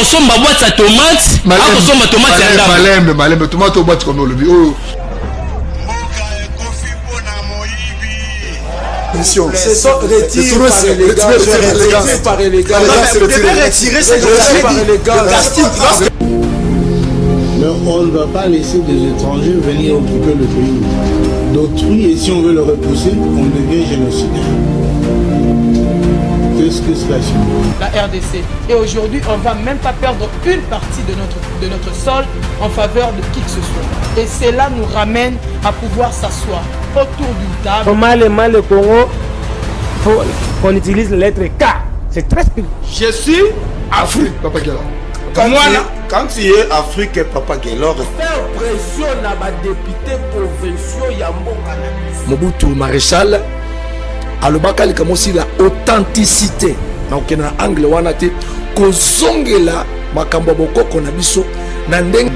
akosomba boîte ya tomate akosomba tomate ya ndambo malembe tomate au boîte comme olobi Mission. C'est retiré par les gars. Mais on ne va pas laisser des étrangers venir occuper le pays d'autrui et si on veut le repousser, on devient génocidaire. Qu'est-ce que cela signifie? La RDC. Et aujourd'hui, on ne va même pas perdre une partie de notre sol en faveur de qui que ce soit. Et cela nous ramène à pouvoir s'asseoir autour d'une table. Comment le Congo, faut qu'on utilise la lettre K. C'est très spécifique. Je suis Afrique, Papa Guélor. Quand tu es Afrique, Papa Guélor, faire pression à ma député provinciaux Yamboka. Mobutu Maréchal, alobaka likamo si la authenticité. Na okena angle wana te kozongela makambo bokoko na biso na ndenge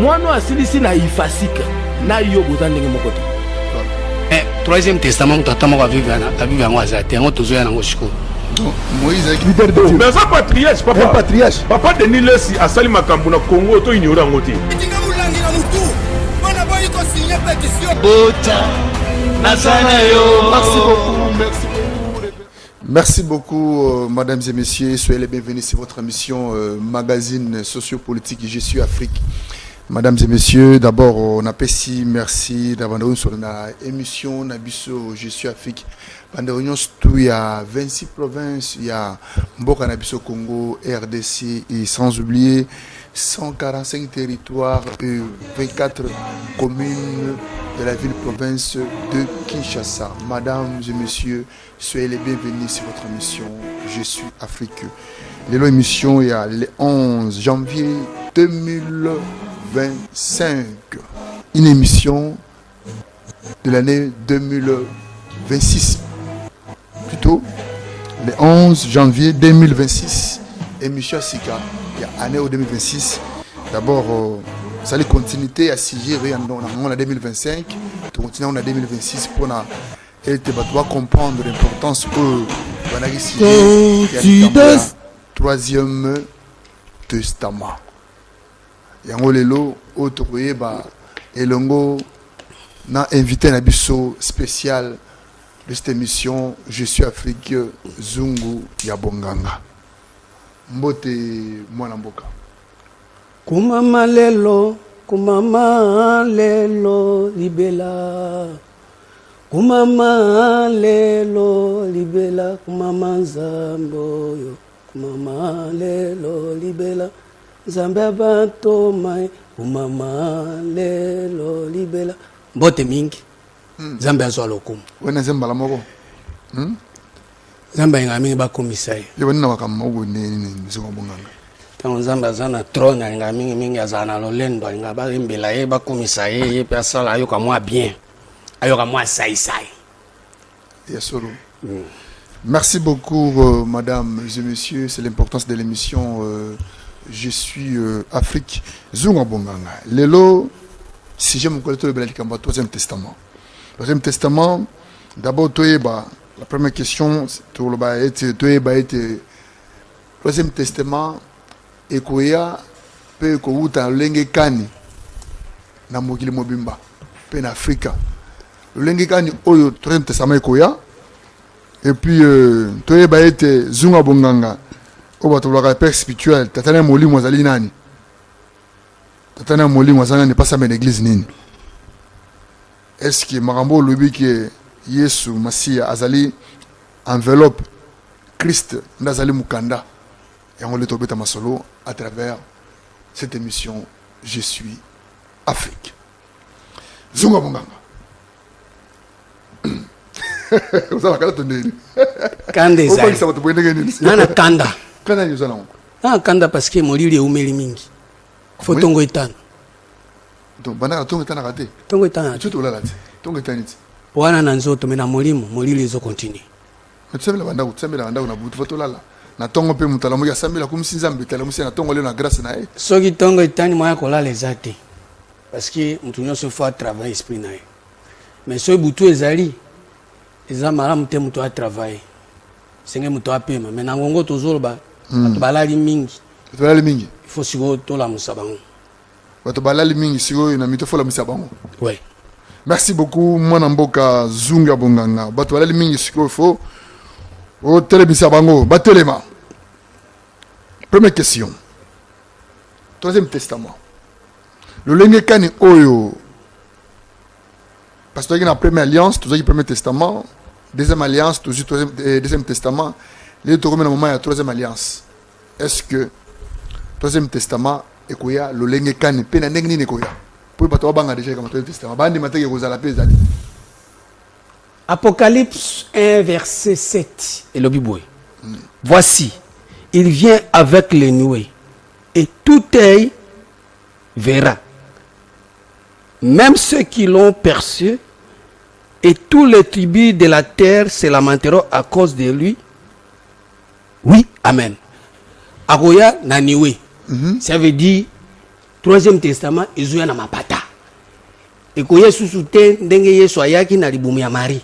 Mwana asilisi na ifasika na yo bozandenge mokoto. Troisième testament mutata moko avivi yango azate yango tozoya nango shiko. Moïse avec leader de Dieu. Mais ça patriarche papa. Patriarche. Papa Denis Lesi asali makambo na Congo to ignora ngoti. Merci beaucoup, mesdames et messieurs. Soyez les bienvenus sur votre émission magazine sociopolitique Je suis Afrique. Mesdames et messieurs, d'abord, on appelle si merci d'avoir nous sur l'émission Nabiso Je suis Afrique. Pendant réunion, il y a 26 provinces, il y a Mboka Nabiso Congo, RDC et sans oublier 145 territoires et 24 communes de la ville-province de Kinshasa. Mesdames et messieurs, soyez les bienvenus sur votre émission Je suis Afrique. L'émission il y a le 11 janvier 2025. Une émission de l'année 2026. Plutôt, le 11 janvier 2026. Émission Sika, il y a année 2026. D'abord, ça les continuité à Sigir en 2025. On continue en 2026 pour comprendre l'importance que le troisième testament. Yango lelo autre ba elongo na invité na biso spécial de cette émission Je suis Afrique Zungu ya Bonganga. Mbote mwana mboka. Kumama lelo libela. Kumama lelo libela kumama zamboyo. Kumama lelo libela. Zambia bato mai kumama lelo libela. Mbote mingi. Zambia zo lokumu. Wena zembala moko. Zambia ngami ba komisai. Yo na wakama ugo ni mzungu Bonganga. Tango Zambia zana trona ngami mingi azana lolendo ngaba mbela ye ba komisai ye personne ayo ka moi bien. Ayo ka moi sai. Yasoro. Merci beaucoup mesdames et messieurs, c'est l'importance de l'émission Je suis Afrique Zunga Bonganga. Lelo si j'aime collecter le Belikamba troisième testament. Troisième testament, d'abord Toyeba, la première question Toyeba était troisième testament ekoya pe ko uta lenge kani na mokili mobimba pe na Afrika. Lenge kani oyo troisième testament ekoya et puis Toyeba était Zunga Bonganga. Oba tolaka père spirituel tatana molimo azali nani? Tatana molimo azali ne pas sa l'église nini? Est-ce que marambo lobi que Yesu Masia azali enveloppe Christ ndazali mukanda et on le tobeta masolo à travers cette émission Je suis Afrique. Zunga Bonganga. Vous avez la tonne. Kanda ezali. Nana kanda. Kanda ni zana. Ah kanda parce que molili umeli mingi. Fotongo etana. Donc bana tongo etana raté. Tongo etana. Tu to la raté. Tongo etana. Wana na nzoto mena molimo molili zo continue. Tsembela banda na butu fotolala. Na tongo pe mutala mo ya sambela comme si nzambe tala mo na tongo le na grâce na e. Soki tongo etani moya kolala ezate. Parce que mutu nyonso faut travailler esprit na ye. Mais so butu ezali eza malamu te mutu a travailler. Senge mutu a pema mais na ngongo tozoloba bato balali mingi balali mingi il faut sikoyo tolamusa bango. bato balali mingi sikoyo na mito folamisa bango. Ouais. Merci beaucoup mwana mboka Zunga Bonganga. Bato balali mingi sikoyo fo otelemisa bango batelema. Première question. Troisième testament. Le lenge kani oyo. Parce que dans la première alliance, tout le premier testament, deuxième alliance, tout deuxième testament, les deux moment il y a troisième alliance. Est-ce que troisième testament et quoi le lenge kani pena nengni ne koya. Pour pas toi banga déjà comme troisième testament. Bandi mateke ko zala pe zali. Apocalypse 1 verset 7 et le Bible. Voici, il vient avec les nuées et tout œil verra. Même ceux qui l'ont perçu et tous les tribus de la terre se lamenteront à cause de lui. Oui, amen. Agoya na niwe. Ça veut dire troisième testament ezoya na mapata. Ekoya susute ndenge Yesu ayaki na libumu ya Marie.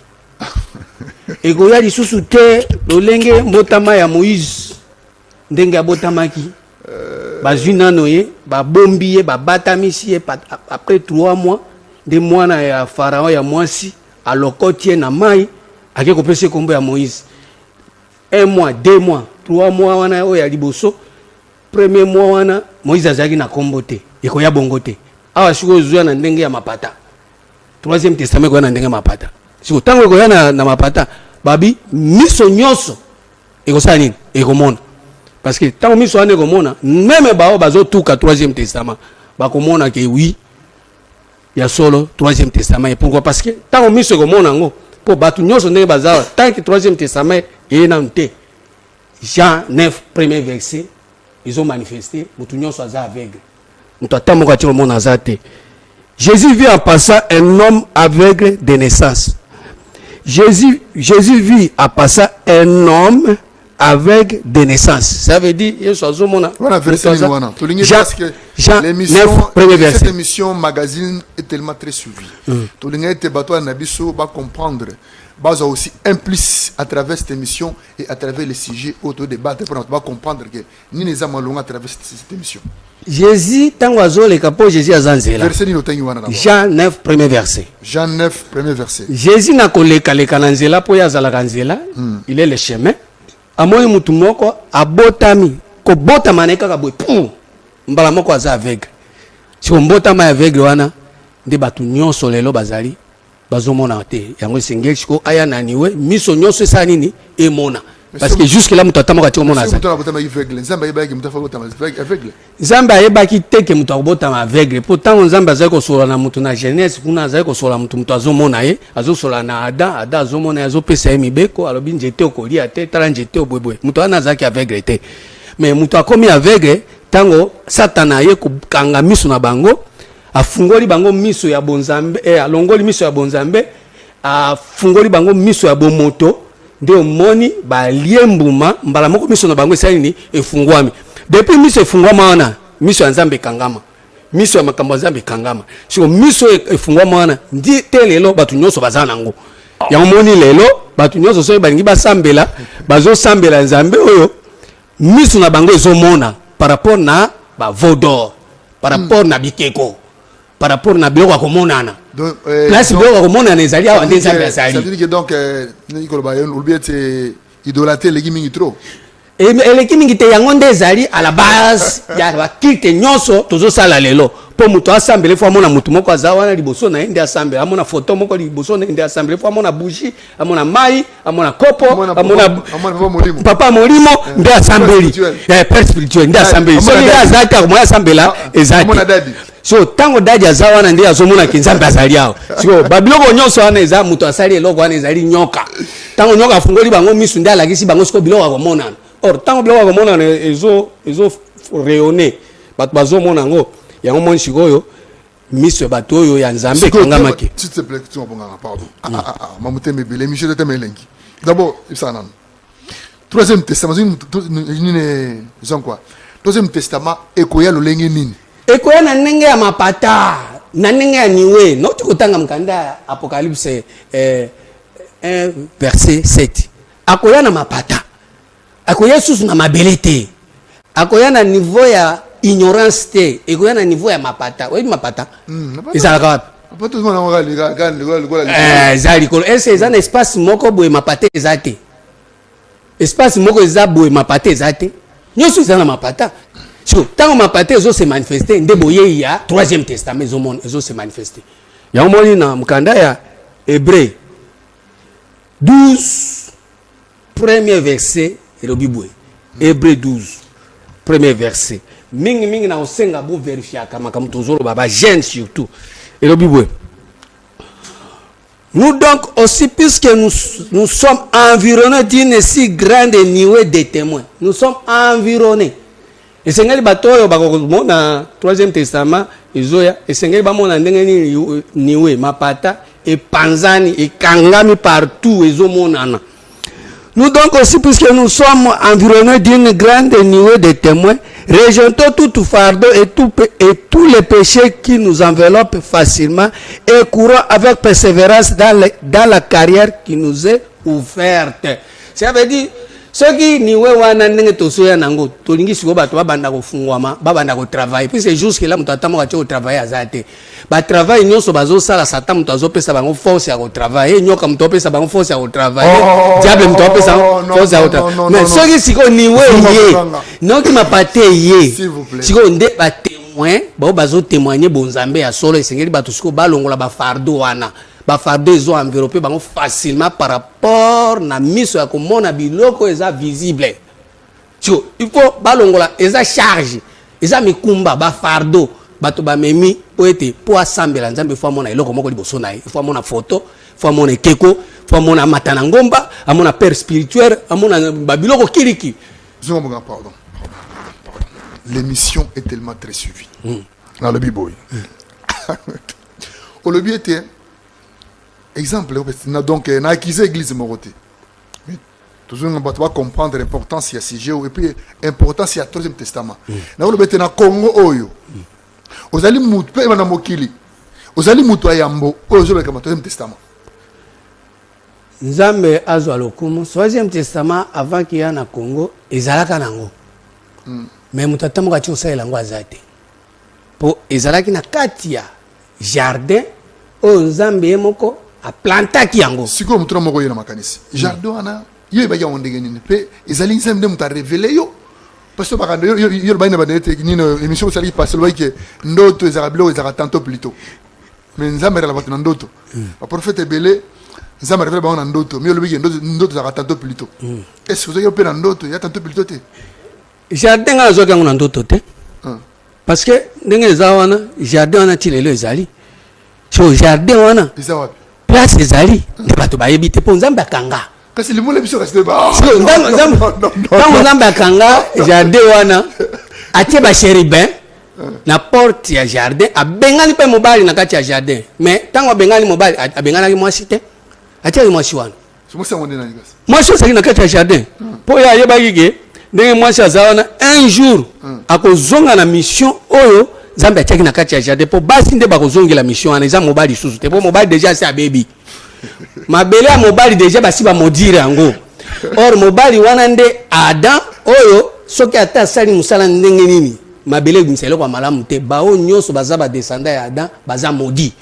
Ekoya lisusu te lolenge mbotama ya Moïse ndenge abotamaki. Bazwi nano ye babombi ye babatamisi ye après 3 mois de mwana ya Pharaon ya mwasi alokoti ye na mai ake kopesa kombo ya Moïse. 1 mois, 2 mois, 3 mois wana oyo ya liboso. Premier mois wana Moïse azaki na kombo te ekoya bongo te. Awa siko zuya na ndenge ya mapata. Troisième testament ko na ndenge mapata. Siko tango ko na mapata babi miso nyoso ekosala nini ekomona. Parce que tant que miso ane komona même bao bazo tuka troisième testament bakomona ke oui ya solo troisième testament. Et pourquoi? Parce que tant que miso komona ngo po batu nyoso ndenge bazawa tant que troisième testament est nanté. Jean 9 premier verset ils ont manifesté mutu nyoso aza aveugle. Mutu atamoko atiko mona azate. Jésus vit en passant un homme aveugle de naissance. Jésus vit en passant un homme avec des naissances. Ça veut dire voilà, verset parce que cette émission magazine est tellement très suivie. Tout le monde va comprendre. Bas aussi implice à travers cette émission et à travers les sujets autour de débat pour va comprendre que ni les amalons à travers cette émission. Jésus tangoazo le capo Jésus azanzela. Verset ni Jean 9 premier verset. Jean 9 premier verset. Jésus na koleka le kananzela po yazala kanzela, il est le chemin. Amoyi mutu moko abotami ko bota maneka ka boy pum mbala moko aza aveugle. Si on botama aveugle wana nde batu nyonso lelo bazali bazomona te yango singeli ko aya naniwe miso nyonso esa nini emona. Parce que jusque là mutu atamaka ti omona za. Nzambe ayebaki te ke mutu abotama aveugle. Pourtant Nzambe azali ko sola na mutu na jeunesse kuna azali ko sola mutu azomona ye azosola na Adam azomona azopesa ye mibeko alobi njete okolia te tala njete obwebwe mutu ana azaki aveugle te. Mais mutu akomi aveugle tango Satana ye ko kanga miso na bango afungoli bango miso ya bonzambe alongoli miso ya bonzambe afungoli bango miso ya bomoto nde omoni baliembuma mbala moko miso na bango esali ni efungwami depuis miso efungwama wana miso ya Nzambe kangama miso ya makambo ya Nzambe kangama siko miso efungwama wana ndi te lelo batu nyonso baza nango ya omoni lelo batu nyonso so balingi basambela bazosambela Nzambe oyo miso na bango ezomona par rapport na ba vodor par rapport na bikeko par rapport na biloko akomonana donc place biloko akomonana ezali awa nde Nzambe azali. Ça veut dire que donc Nicolas Bayon oubien c'est idolâtrer les gimingi trop les gimingi te yango nde ezali à la base ya bakite nyonso tozosala lelo po mutu asambele fo amona mutu moko aza wana liboso na nde asambele amona photo moko liboso na nde asambele fo amona bougie amona mai amona kopo amona papa molimo nde asambeli père spirituel nde asambeli so nde azaka mo asambela ezaki so tango dadi azawana nde azomona kinzambe azali awo siko babiloko nyonso wana eza mutu asali eloko wana ezali nyoka tango nyoka afungoli bango misu nde alakisi bango siko biloko akomonana or tango biloko akomonana ezo rayonner bato bazomona ngo yango moni sikoyo miso bato oyo ya Nzambe kangamaki. S'il te plaît, tu m'as pardon. Mamute mebele miso de temelengi. D'abord, ça nan. Troisième testament, ni zon quoi. Troisième testament ekoya lolengi nini? Ekoya na ndenge ya mapata, na ndenge ya niwe. Noti kotanga mkanda Apocalypse 1 verset 7. Akoya na mapata. Akoya susu na mabelete. akoya na niveau ya ignorance te ekoya na niveau ya mapata oyebi mapata ezalaka wapi eza likolo ese eza na espace moko boye mapata eza te espace moko eza boye mapata eza te nyonso eza na mapata so ntango mapata ezose manifeste nde boye ya troisième testament ezose manifeste yango moni na mokanda ya Hébreu 12 premier verset elobi boye Hébreu 12 premier verset mingi na osenga bo vérifiaka makambo tozoloba ba jeune surtout elobi boye nous donc aussi puisque nous sommes environnés d'une si grande nuée de témoins nous sommes environnés esengeli bato oyo bakomona troisième testament ezoya esengeli bamona ndenge nini niwe mapata epanzani ekangami partout ezomonana. Nous donc aussi, puisque nous sommes environnés d'une grande nuée de témoins, rejetons tout fardeau et tous les péchés qui nous enveloppent facilement et courons avec persévérance dans la carrière qui nous est ouverte. Ça veut dire, ceux qui niwe wana ndenge tosoya nango tolingi siko bato babanda kofungwama babanda ko travailler puis c'est juste que là mutata mo ko travailler azate ba travail nyonso bazo sala satan muto azopesa bango force ya ko travailler nyoka muto opesa bango force ya ko travailler diable muto opesa force ya ko travailler mais ceux qui siko niwe ye non qui m'a paté ye siko nde ba témoin bazo témoigner bonzambe ya solo esengeli bato siko balongola ba fardeau wana. Bafardeau ils ont enveloppé facilement par rapport na miso ya komona biloko eza visible. Il faut balongola eza charge, eza mikumba bafardeau, bato ba memi po ete po asambela nzambe fo mona eloko moko liboso na ye, fo mona photo, fo mona keko, fo mona matana ngomba, amona père spirituel, amona babiloko kiriki. Pardon. L'émission est tellement très suivie. Dans le biboy. Au lobby était exemple, donc, on a acquis l'église Moroté. Toujours, on va comprendre l'importance de ce sujet et puis l'importance du Troisième Testament. Dans le Congo, vous allez mouper dans Mokili. Vous allez mouper à Yambo, vous allez le Troisième Testament. Nzambe azwa lokumu Troisième Testament avant qu'il y ait un Congo, ezalaka nango. Mais mutata mo kati osalela ngo azate. Po ezalaki na kati ya jardin o Nzambe moko a plantaki yango. Siko mutura moko yena makanisi. Jardin ana yo ba ya ondenge nini pe ezali Nzambe muta révéler yo. Parce que bakando yo ba ina ba nete nino émission sali passe lo ke ndoto ezarablo ezara tantôt plus tôt. Mais Nzambe la batuna ndoto. Ba prophète belé Nzambe révèle ba ndoto, mais lo bi ndoto ezara tantôt plus tôt. Est-ce que vous avez peur ndoto ya tantôt plus tôt te? Jardin azo kango na ndoto te. Parce que ndenge zawana jardin wana tilelo ezali. So jardin wana place ezali ne bato bayebi te po Nzambe akanga kasi limole biso kasi ba Nzambe akanga jardin wana atie ba chérubin na porte ya jardin abengani pe mobali na kati ya jardin mais tango abengani mobali abengana ki mwasi te atie ki mwasi wana mwasi wonde na ngasi mwasi saki na kati ya jardin po ya yeba kike ndenge mwasi azawana un jour akozonga na mission oyo Nzambe atiaki na kati ya jardin po basi nde bakozongela mission wana eza mobali susu te po mobali déjà c'est abebi mabele ya mobali déjà basi ba modire yango or mobali wana nde Adam oyo soki ata sali musala ndenge nini mabele miselo kwa malamu te bao nyonso baza ba descendant ya Adam baza maudit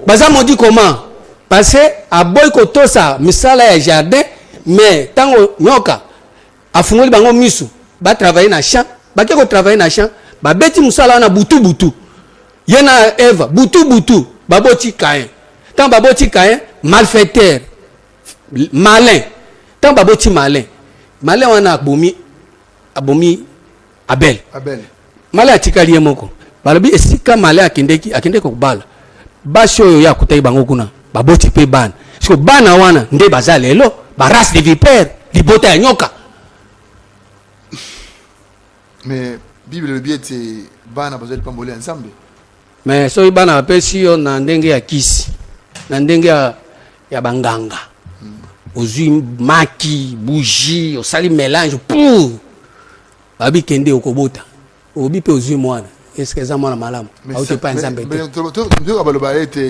baza maudit comment parce que aboy ko tosa misala ya jardin mais tango nyoka afungoli bango misu ba travailler na champ ba ke ko travailler na champ ba beti musala na butu yena Eva butu baboti Caïn tant baboti Caïn malfaiteur malin tant baboti malin wana abomi Abel malin atikali moko balobi esika malin akende ko bala bashi oyo ya kutai bango kuna baboti pe bana so bana wana nde baza lelo ba race de vipère libota ya nyoka. Mais Bible le biais c'est bana bazali pambolé ensemble. Mais so bana apesi yo na ndenge ya kisi na ndenge ya banganga. Ozui maki bougie osali mélange pour babi kende okobota. Obi pe ozui mwana. Est-ce que ça mwana malamu? Auto pas ensemble. Mais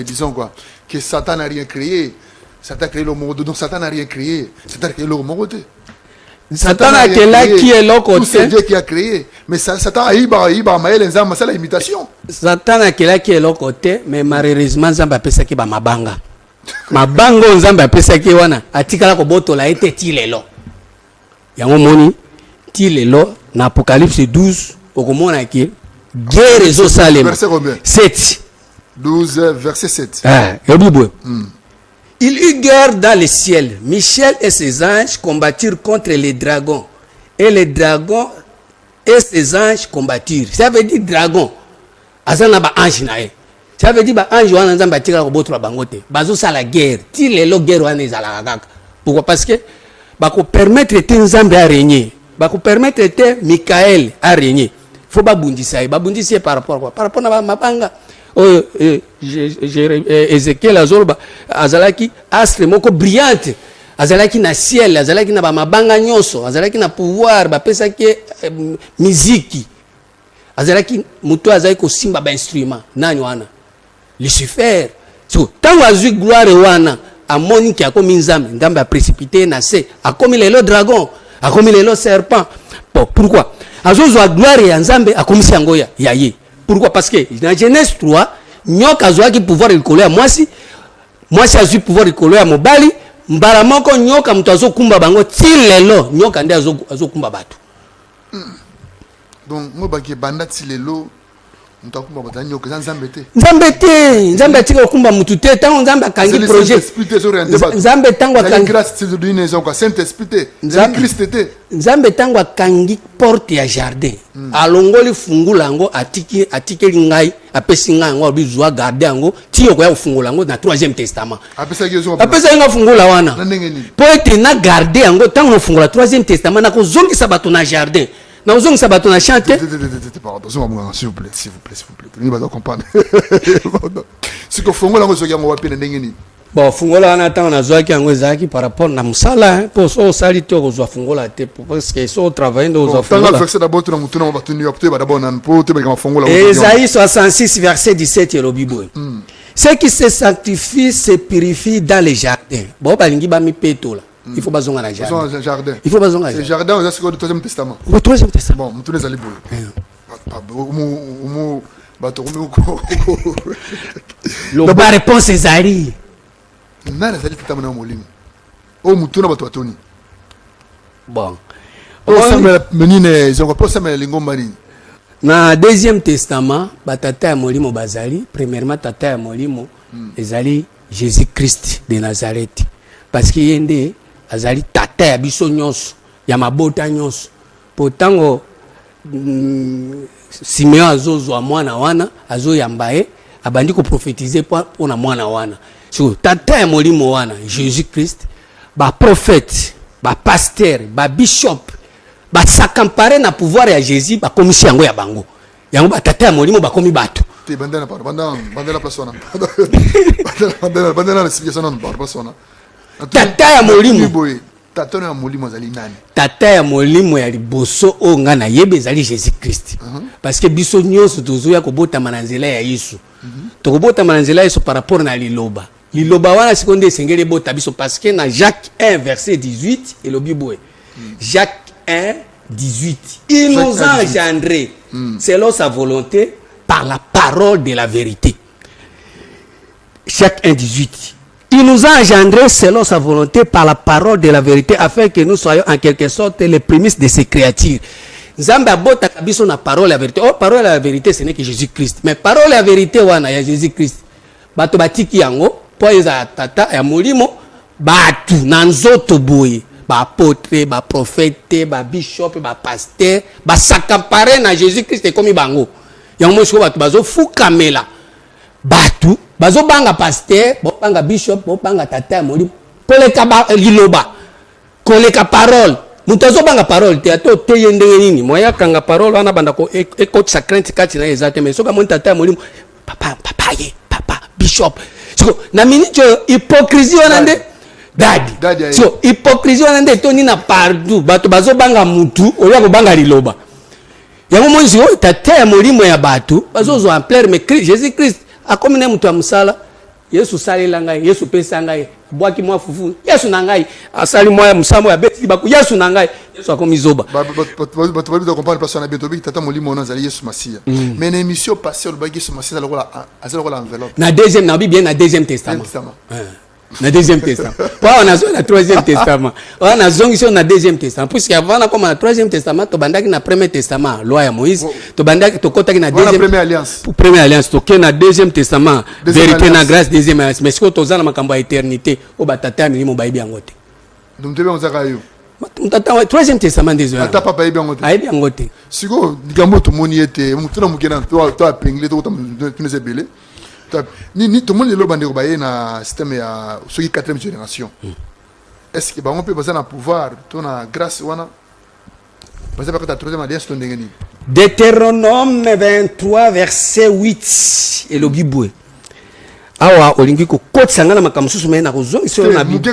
disons quoi que Satan n'a rien créé. Satan a créé le monde donc Satan n'a rien créé. Satan a créé le monde. Satan a créé qui est l'autre Tout c'est côté. Dieu qui a créé. Mais Satan a iba maël nzamba, c'est l'imitation. Satan a créé qui est l'autre côté, mais malheureusement nzamba pesa ki ba mabanga. Mabango nzamba pesa ki wana atikala ko botola ete ti lelo. Yango moni ti lelo na Apocalypse 12 okomona ki guerre ezo salema. Verset combien? 7. 12 verset 7. Ah, il eut guerre dans le ciel. Michel et ses anges combattirent contre les dragons. Et les dragons et ses anges combattirent. Ça veut dire dragon. Azana ba ange na e. Ça veut dire ba ange wana nzamba tika ko botra bangote. Bazo sa la guerre. Ti lelo guerre wana ezala kaka. Pourquoi? Parce que ba ko permettre te nzambe à régner. Ba ko permettre te Michael à régner. Faut ba bundisa. Ba bundisa par rapport à quoi? Par rapport à mabanga. Ezekiel azoloba azalaki astre moko brillante, azalaki na ciel, azalaki na ba mabanga nyonso, azalaki na pouvoir bapesaki miziki, azalaki muto azalaki kosimba ba instrument nani wana Lucifer. So tango azui gloire wana amoni ki akomi nzambe, nzambe a précipité na se, akomi lelo dragon, akomi lelo serpent. Bon, pourquoi? Azozwa gloire ya nzambe akomisi yango ya ye. Pourquoi? Parce que dans Genèse 3, nyoka azwaki pouvoir likolo ya mwasi azwi pouvoir likolo ya mobali, mbala moko nyoka mutu azokumba bango ti lelo nyoka nde azokumba bato. Donc moi baki banda ti lelo mutakumba bato nyoka nzambe te. Nzambe atika kumba mutu te tango nzambe akangi projet. Nzambe tango akangi grâce de Dieu neza kwa Saint-Esprit te. Christ te. Nzambe tango akangi porte ya jardin. Alongoli fungula ngo atikeli ngai apesi ngai ngo bizwa garder ngo tiyo ko ya fungula ngo na 3e testament. Apesa nga fungula wana. Po ete na garder ngo tango fungula 3e testament na ko zongisa bato na jardin. Na zongisa bato na chanter. Pardon, s'il vous plaît. Ni ba comprendre. Si ko fungula ngo soki ngo wapi na ndengeni. Bon, fungola wana tango na zwaki yango ezaki par rapport na musala pour so sali to kozwa fungola te parce que so travailler ndo kozwa fungola. Tango verset d'abord tuna mutuna ba tuni yapte ba d'abord nan po te ba kama fungola. Esaïe 66 verset 17 et le Bible. Ceux qui se sanctifient se purifient dans les jardins. Bon balingi ba mi peto là. Il faut bazonga na jardin. Il faut bazonga. C'est jardin au 3e testament. Au 3e testament. Bon, mutune zali boy. La réponse est Zari. Nana zali testament na molimo. O mutuna bato batoni. Bon. Menine zongo posa me lingomba ni. Na 2e testament batata ya molimo bazali, premièrement tata ya molimo ezali Jésus-Christ de Nazareth. Parce que yende azali tata ya biso nyonso, ya mabota nyonso. Potango Simeon azozwa mwana wana, azoyamba ye, abandi ko prophétiser pour na mwana wana. So tata ya molimo wana Jésus-Christ, ba prophète, ba pasteur, ba bishop, ba s'accamparer na pouvoir ya Jésus, ba komisi yango ya bango. Yango ba tata ya molimo ba komi bato. Te bandana par bandana persona. Bandana situation non par persona. Tata ya molimo. Tata ya molimo zali nani? Tata ya molimo ya liboso o nga na yebe zali Jésus-Christ. Parce que biso nyonso tozoya kobota mananzela ya Yesu. Tokobota mananzela ya Yesu par rapport na liloba. Liloba wana sekonde sengele bota biso parce que na Jacques 1 verset 18 et le Bible. Jacques 1 18. Il nous a engendrés selon sa volonté par la parole de la vérité. Jacques 1 18. Il nous a engendrés selon sa volonté par la parole de la vérité afin que nous soyons en quelque sorte les prémices de ces créatures. Nzambe abota kabiso na parole de la vérité. Oh, parole de la vérité ce n'est que Jésus-Christ. Mais parole de la vérité wana ya Jésus-Christ. Bato batiki yango po eza tata ya molimo batu na nzoto boye. Ba apôtre, ba prophète, ba bishop, ba pasteur, ba s'accaparer na Jésus-Christ comme bango. Yango mo batu bazo fukamela. Batu bazo banga pasteur, bo banga bishop, bo banga tata ya molimo. Koleka liloba. Koleka parole. Mutazo banga parole te ato te yendenge nini. Moya kanga parole wana banda ko écoute sa crainte kati na ezate mais soka mon tata ya molimo. Papa bishop. So na minute hypocrisie wana nde Daddy. So hypocrisie wana nde toni na partout bato bazo banga mutu oya ko banga liloba. Yango monzi tata ya molimo ya bato bazo zo en plein mais Jésus Christ a comme mutu ya musala Yesu sali la ngai, Yesu pesa ngai, boaki moi fufu, Yesu na ngai, asali moi musambo ya beti baku, Yesu na ngai, Yesu akomi zoba. Bato babi comprendre parce qu'on a bientôt tata moli mona zali Yesu Masia. Mais une émission passée le bagi Yesu Masia la enveloppe. Na deuxième na bien na deuxième testament. Na deuxième testament. Pas on a sur la troisième testament. On a zongi sur na deuxième testament. Puisque avant na comme na troisième testament, to bandaki na premier testament, loi ya Moïse, to bandaki to kota ki na deuxième première alliance. Pour première alliance, to ke na deuxième testament, vérité na grâce deuxième alliance. Mais siko to zana makambo ya éternité, o batata milimo ba ibi ngote. Donc tu veux on zaka yo. Mutata troisième testament des heures. Ata papa ibi ngote. Ibi ngote. Siko dikambo to moni ete, mutuna mukena to apingle to tu ne belé. Ni tout le monde est là pour na système ya ceux qui 4e génération. Est-ce que on peut passer na pouvoir, ton na grâce wana parce que ta 3e alliance ton ndengeni. Deutéronome 23 verset 8 et le Bible. Awa olingi ko kotsanga na makamsusu me na kozongi sur na Bible.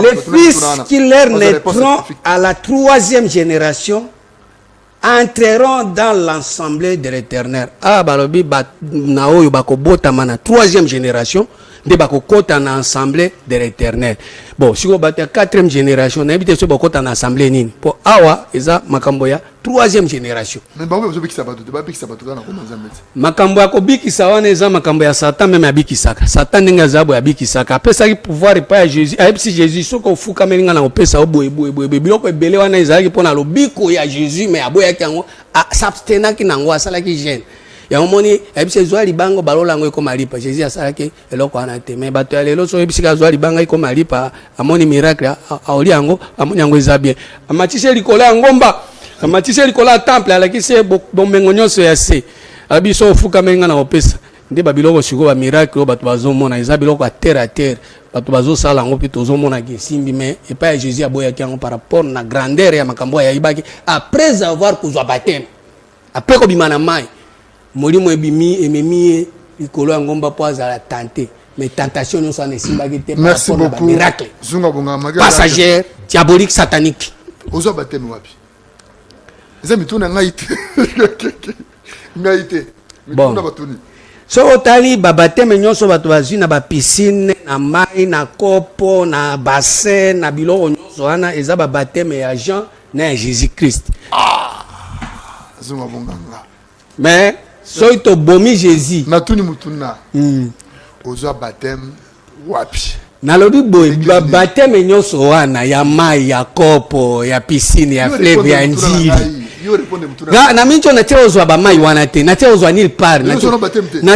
Les fils qui leur naîtront à la 3e génération entreront dans l'assemblée de l'Éternel. Ah, balobi na oyo bako bota mana 3e génération de bako kota na assemblée de l'Éternel. Bon, si vous battez 4e génération, n'habitez pas kota na assemblée nini. Pour awa eza makambo ya 3e génération. Mais ba ozo bikisa bato, ba bikisa bato na ko manzambe. Makambo ya ko bikisa wana eza makambo ya Satan même ya bikisaka. Satan ninga zabo ya bikisaka. Pesa ki pouvoir pa ya Jésus. Ayebisi Jésus soko fuka melinga na opesa oboye biloko ebele wana ezalaki pona lobiko ya Jésus mais aboya kango s'abstenaki nango asalaki gêne. Ya omoni ayebisi zwa libango balola ngo ekoma lipa. Jésus asalaki eloko wana te mais bato ya lelo so ayebisi ka zwa libanga ekoma lipa amoni miracle aoli yango amoni yango eza bien. Amatise likolo ya ngomba. Amatise likolo temple alakise bombengo nyonso ya se. Abiso ofuka menga na opesa. Nde babiloko siko ba miracle bato bazomona eza biloko a terre. Bato bazosala ngo pe tozomona gesimbi mais et pas Jésus aboya kiango par rapport na grandeur ya makambo ya ibaki après avoir kozwa baptême. Après ko bimana mai. Molimo ebimi ememi likolo ya ngomba po azala tenté. Mais tentation nous en esimbaki te par rapport na miracle. Zunga bonga magana. Passagère, diabolique, satanique. Ozo baptême wapi? Zami tuna ngaite. Ngaite. Bon. So otali babateme nyonso bato bazwi na ba piscine na mai na kopo na bassin na biloko nyonso wana eza babateme ya Jean na Jésus Christ. Zunga bonganga. Mais so ito bomi Jésus na tuni mutuna. Ozo baptême wapi? Na lobi boy babateme nyonso wana ya mai ya kopo ya piscine ya fleuve ya njili. Na mincho na tia ozwa ba mai wana te na tia ozwa nil par na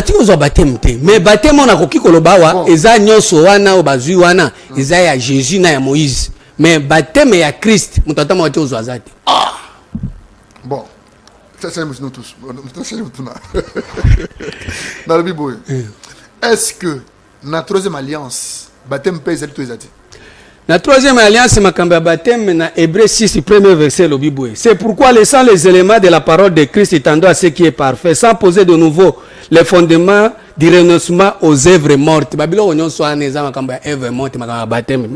tia ozwa baptême te mais baptême on a koki koloba wa eza nyonso wana obazwi wana eza ya Jésus na ya Moïse mais baptême ya Christ mutata ma tia ozwa zate. Bon ça c'est nous tous dans la Bible. Est-ce que na 3e alliance baptême pèse tout ezati? La 3e alliance makamba baptême na Hébreux 6 premier verset le Bible. C'est pourquoi laissant les éléments de la parole de Christ étendant à ce qui est parfait sans poser de nouveau les fondements du renoncement aux œuvres mortes. Babilo onyon so aneza makamba œuvres mortes makamba baptême.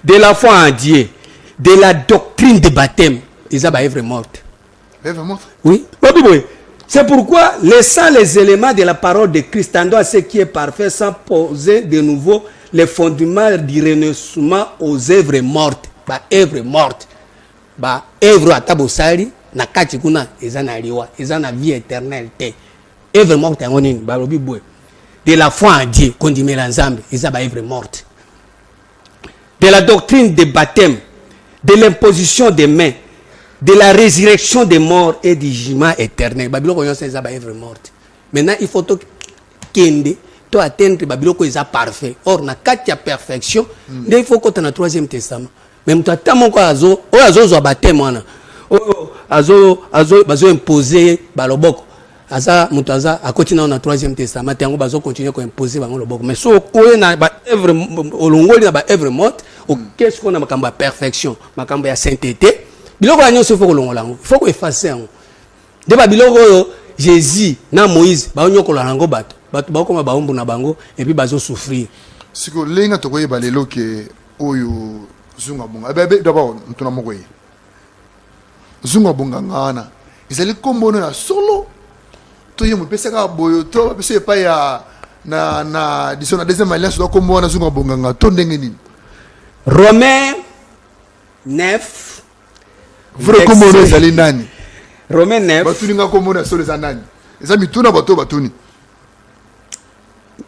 De la foi en Dieu, de la doctrine de baptême, ils ont œuvres mortes. Œuvres mortes? Oui. Bible. C'est pourquoi laissant les éléments de la parole de Christ étendant à ce qui est parfait sans poser de nouveau les fondements du renoncement aux œuvres mortes. Ba œuvres mortes. Ba œuvres à tabosari na kati kuna ezana liwa, ezana vie éternelle te. Œuvres mortes en onine ba lobi boy. De la foi en Dieu, kondimela nzambe, eza ba œuvres mortes. De la doctrine de baptême, de l'imposition des mains, de la résurrection des morts et du jugement éternel. Babiloko yonse eza ba œuvres mortes. Maintenant il faut to kende to atteindre babiloko eza parfait. Or na kati ya perfection, il faut que tu na 3e testament. Même tu atamo ko azo zo baptême wana. Azo bazo imposer baloboko. Aza mutaza akotina na 3e testament yango bazo continuer ko imposer bango loboko. Mais so ko na ba œuvre olongoli na ba œuvre morte, au qu'est-ce qu'on a makamba perfection, makamba ya sainteté. Biloko ya nyonso faut kolongola ngo. Faut ko effacer ngo. De ba biloko yo Jésus na Moïse ba onyokola nango bato. Bato ba koma baumbu na bango et puis bazo souffrir. Siko lenga to koyeba lelo ke oyo zunga bonga. D'abord ntuna mokoye. Zunga bonga ngana. Izali kombono na solo Toi, mon pèse à boyo, toi, parce que pas ya na disons la deuxième alliance, donc comme on a zunga bonganga, ton dengeni. Romains 9. Vrai comme on est allé nani. Romains 9. Batuni nga comme on a sur les anani. Les amis, tout na bateau batuni.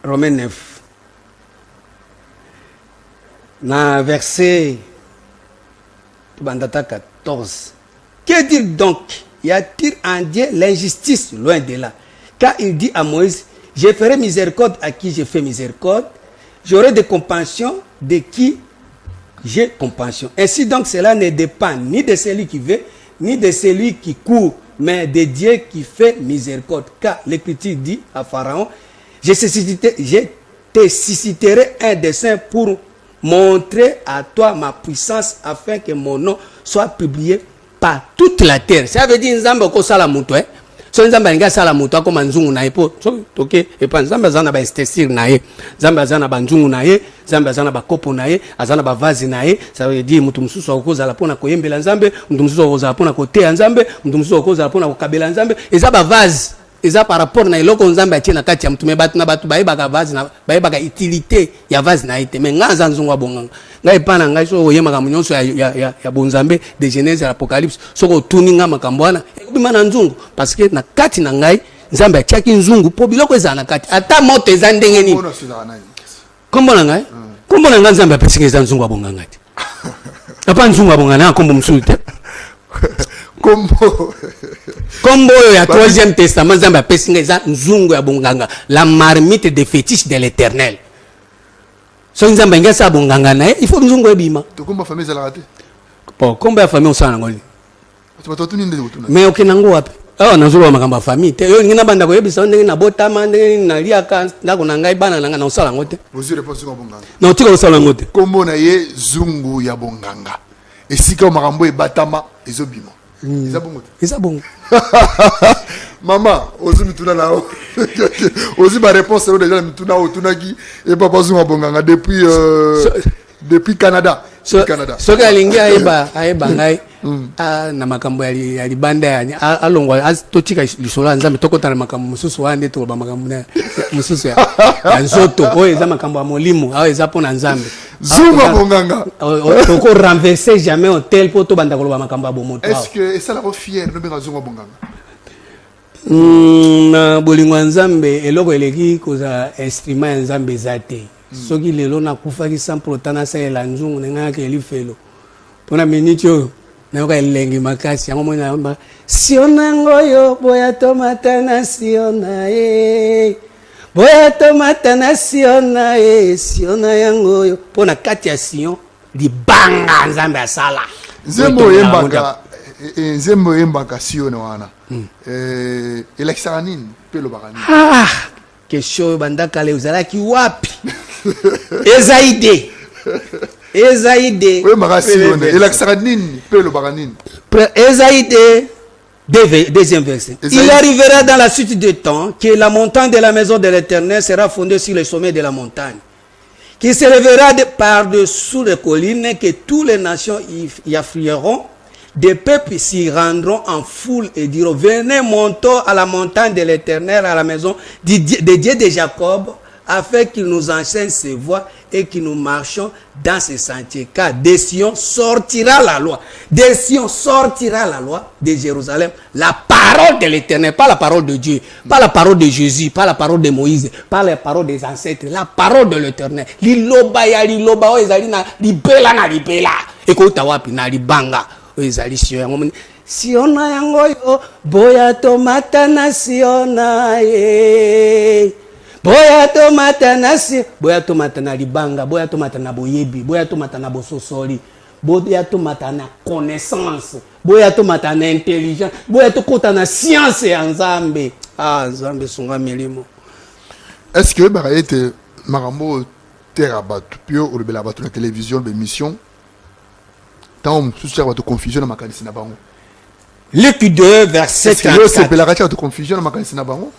Romains 9. Dans verset 14. Que dire donc? Y a-t-il en Dieu l'injustice? Loin de là. Car il dit à Moïse, je ferai miséricorde à qui je fais miséricorde, j'aurai de compassion de qui j'ai compassion. Ainsi donc cela ne dépend ni de celui qui veut, ni de celui qui court, mais de Dieu qui fait miséricorde. Car l'Écriture dit à Pharaon, je te susciterai un dessein pour montrer à toi ma puissance afin que mon nom soit publié par toute la terre. Ça veut dire nzambe ko sala muto so nzambe nga sala muto ko manzungu na epo so toke e pa nzambe zana ba estesir na ye nzambe zana ba nzungu na ye nzambe zana ba kopo na ye azana ba vazi na ye. Ça veut dire mutu mususu akozala pona koyembela nzambe, mutu mususu akozala pona koteya nzambe, mutu mususu akozala pona kokabela nzambe. Eza ba vazi eza par rapport na eloko nzambe atie na kati ya mutu me batu na batu bayebaka vazi na bayebaka utilité ya vazi na ite me nga nzanzungu abonganga ngai pana ngai so oyemaka munyonso ya bonzambe de Genèse à l'Apocalypse soko tuninga makambo wana ekobima na nzungu parce que na kati na ngai nzambe atiaki nzungu po biloko ezala na kati ata moto eza ndenge nini kombo na ngai nzambe apesinga eza nzungu abonganga te apa nzungu abonganga na kombo mususu te Combo ya troisième testament nzambe apesinga eza nzungu ya bonganga la marmite des fétiches de l'Éternel. So nzambe ngasa bonganga na il faut nzungu ebima. To komba famille za la raté. Po komba ya famille osana ngoli. Tu vas tout ninde utuna. Mais okenango wapi? Ah nazolo makamba famille te. Yo ngina banda ko yebisa ndenge na botama ndenge na liaka ndako na ngai bana na osala ngote. Vous réponse ko bonganga. Na otika osala ngote. Kombo na ye zungu ya bonganga. Esika makambo ebatama ezobima. Isa bongo. Maman, ozu mituna nao. Ozu ma réponse est déjà mituna otunaki et papa zunga bonganga depuis Canada. Canada. So kalingi aiba ngai na makambo ya libanda ya alongwa totika lisola nzambe tokota na makambo mususu wande to ba makambo na mususu ya nzoto oyo eza makambo ya molimo ayo eza pona nzambe zunga bonganga toko renverser jamais hôtel po to banda koloba makambo ya bomoto. Est-ce que ça la fier no benga zunga bonganga na bolingo nzambe eloko eleki koza instrument ya nzambe zate soki lelo nakufaki sans pourtant nasalela nzungu nengaka elifelo mpona miniti oyo nayoka elengi makasi yango moni nayomba siona ngoyo boya tomata na siona ye boya tomata na siona ye siona yango oyo mpona kati ya sion libanga nzambe asala nzembo yembaka siona wana elekisaka nini mpe elobaka nini question oyo bandakale ozalaki wapi Ezaïde. Esaïe deuxième verset. Il arrivera dans la suite des temps que la montagne de la maison de l'Éternel sera fondée sur le sommet de la montagne, qui se lèvera par-dessous les collines, que toutes les nations y afflueront, des peuples s'y rendront en foule et diront: venez, montons à la montagne de l'Éternel, à la maison de Dieu de Jacob, afin qu'il nous enseigne ses voies et que nous marchions dans ses sentiers. Car de Sion sortira la loi. De Sion sortira la loi de Jérusalem. La parole de l'Éternel, pas la parole de Dieu, pas la parole de Jésus, pas la parole de Moïse, pas la parole des ancêtres, la parole de l'Éternel. Liloba ya liloba o ezali na libela na libela. Ekota wapi na libanga o ezali Sion. Siona yango yo boya tomata na Siona ye. Boya tomata na libanga, boya tomata na boyebi, boya tomata na bososoli, boya tomata na connaissance, boya tomata na intelligence, boya tokota na science ya nzambe. Ah, nzambe sunga milimo. Est-ce que barayete marambo terra batu pio ou le batu na télévision l'émission tant on soucia votre confusion na makanisi na bango. Luc 2 verset 34. C'est que la racha de confusion na makanisi na bango.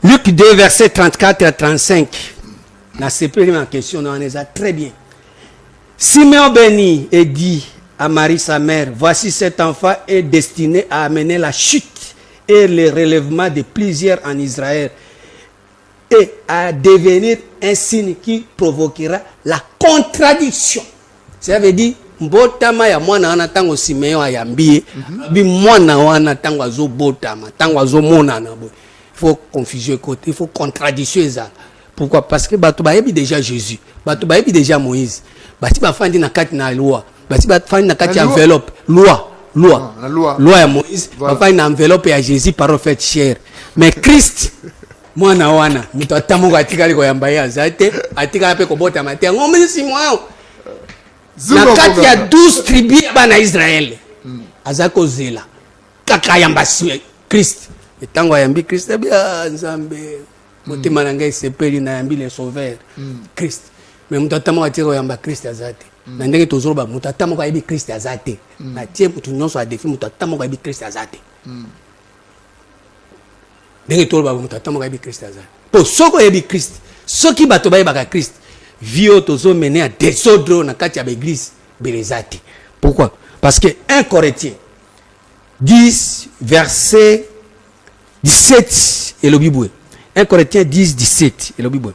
Luc 2, versets 34 à 35. Dans ces premières questions, on les a très bien. Simeon bénit et dit à Marie, sa mère: voici cet enfant est destiné à amener la chute et le relèvement de plusieurs en Israël et à devenir un signe qui provoquera la contradiction. Ça veut dire mbotama ya mwana wana tango Simeon ayambie bi mwana wana tango azo botama tango azo mona na bo. Il faut confusion côté, il faut contradiction ça. Pourquoi? Parce que bato ba yebi déjà Jésus, bato ba yebi déjà Moïse. Bati ba fandi na kati na loi, bati ba fandi na kati enveloppe, loi ya Moïse, ba fandi na enveloppe ya Jésus par fait cher. Mais Christ mwana wana muto atamuka atikali ko yamba ya zate, atikala pe ko botama te ngombe si mwa. Na kati ya 12 tribus bana Israël azako zela kaka yamba Christ etango yambi Christ bia nzambe motema na ngai sepeli na yambi le sauveur Christ mais mutatama watiro yamba Christ azate na ndenge tozoroba mutatama kwa yebi Christ azate na tie mutu nyonso a défi mutatama kwa yebi Christ azate ndenge tozoroba mutatama kwa yebi Christ azate po soko yebi Christ soki bato bayebaka Christ Vio tozo mené à désordre na kati ya l'église belezati. Pourquoi? Parce que 1 Corinthiens 10 verset 17 et le Bible. 1 Corinthiens 10 17 et le Bible.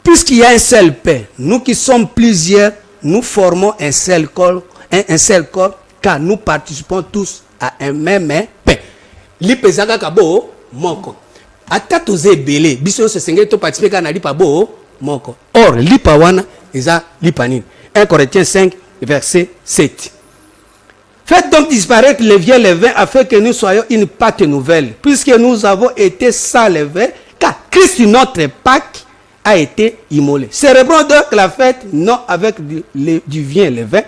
Puisqu'il y a un seul Père, nous qui sommes plusieurs, nous formons un seul corps, car nous participons tous à un même pain. Li pesaka kabo moko. Ata toze belé, biso se sengé to participer kana li pabo moko. Or, lipa wana, eza lipa nini. 1 Corinthiens 5, verset 7. Faites donc disparaître le vieux levain afin que nous soyons une pâte nouvelle, puisque nous avons été sans levain, car Christ, notre Pâque, a été immolé. Célébrons donc la fête, non avec du vieux levain,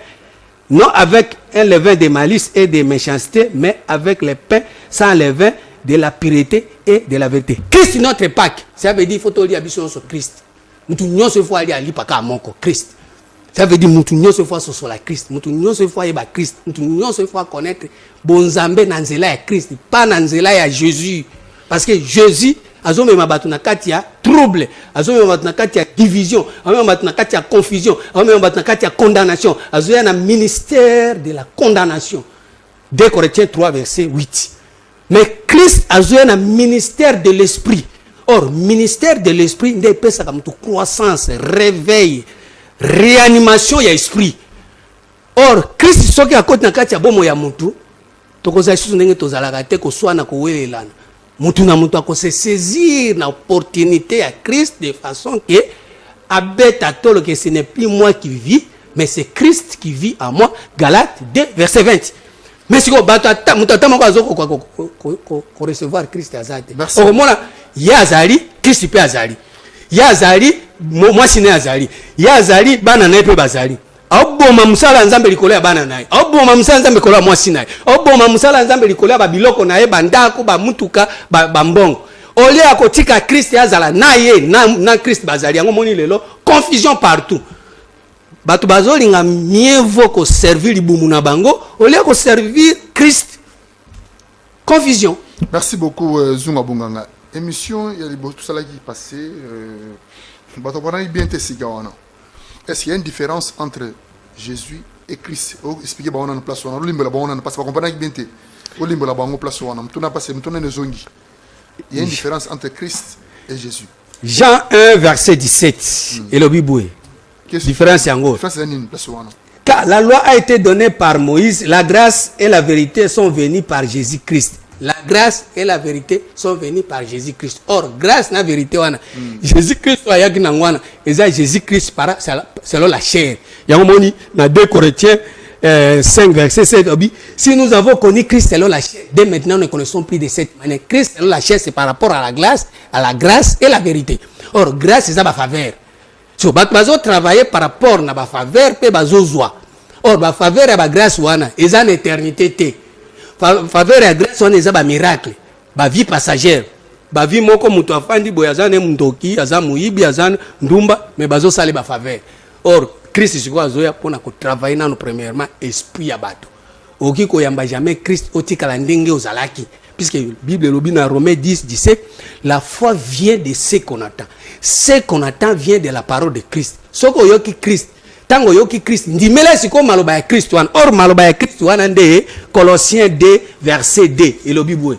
non avec un levain de malice et de méchanceté, mais avec le pain sans levain de la pureté et de la vérité. Christ, notre Pâque, ça veut dire qu'il faut tout lire sur Christ. Mutu nyonso fo ali ali paka moko Christ. Ça veut dire mutu nyonso fo so la Christ, mutu nyonso fo yeba Christ, mutu nyonso fo connaître bonzambe na nzela ya Christ, pas na nzela ya Jésus. Parce que Jésus azomema batu na kati ya trouble, azomema batu na kati ya division, azomema batu na kati ya confusion, azomema batu na kati ya condamnation, azoya na ministère de la condamnation. 2 Corinthiens 3 verset 8. Mais Christ azoya na ministère de l'esprit. Or, ministère de l'esprit, n'est pas ça comme toute croissance, réveil, réanimation y a esprit. Or, Christ ce qui a côté na kati ya bomo ya mutu, tokoza susu ndenge tozalaka te ko swana ko welelana. Mutu na mutu ko se saisir na opportunité ya Christ de façon que abeta tolo que ce n'est plus moi qui vis, mais c'est Christ qui vit en moi. Galates 2 verset 20. Mais si ko bata mutu atamako azoko ko recevoir Christ azate. Or mona Yazali, Christ peut azali. Yazali, moi sine azali. Yazali, bana na pe bazali. Oboma musala nzambe likolo ya bana naye. Oboma musala nzambe likolo ya mwasi naye. Oboma musala nzambe likolo ya ba biloko naye bandako ba mutuka ba mbongo. Ole akotika Christ azala naye na Christ bazali. Yango moni lelo confusion partout. Bato bazolinga mieux vaut ko servir libumu na bango, ole ko servir Christ. Confusion. Merci beaucoup Zunga Bonganga. Émission, il y a tout ça qui est passé. Est-ce qu'il y a une différence entre Jésus et Christ? Expliquez moi la place où on a parce que comprendre bien la place où on a. Il y a une différence entre Christ et Jésus. Jean 1 verset 17 et le Bible. Différence en gros. Car la loi a été donnée par Moïse, la grâce et la vérité sont venues par Jésus-Christ. La grâce et la vérité sont venues par Jésus-Christ. Or, grâce et la vérité, Jésus-Christ, Jésus-Christ selon la chair. Il y a un moment dans 2 Corinthiens 5, verset 7. Si nous avons connu Christ selon la chair, dès maintenant, nous ne connaissons plus de cette manière. Christ selon la chair, c'est par rapport à la grâce et la vérité. Or, grâce, c'est ça ma faveur. Si vous travaillez par rapport à la faveur, or, la faveur et la grâce, c'est une éternité. Faveur et grâce on est un miracle, ba vie passagère, ba vie moko mutu afandi boyazane mundoki azamuibi azan ndumba mais bazo sale ba faveur. Or Christ siko azoya pona ko travailler na no premièrement esprit ya bato. Oki ko yamba jamais Christ otikala ndenge ozalaki puisque Bible lobi na Romains 10 17 la foi vient de ce qu'on attend. Ce qu'on attend vient de la parole de Christ. Soko yoki Christ tango yoki Christ ndimela siko maloba ya Christ wan or maloba ya Christ wana nde Colossiens 2 verset 2 et le Bible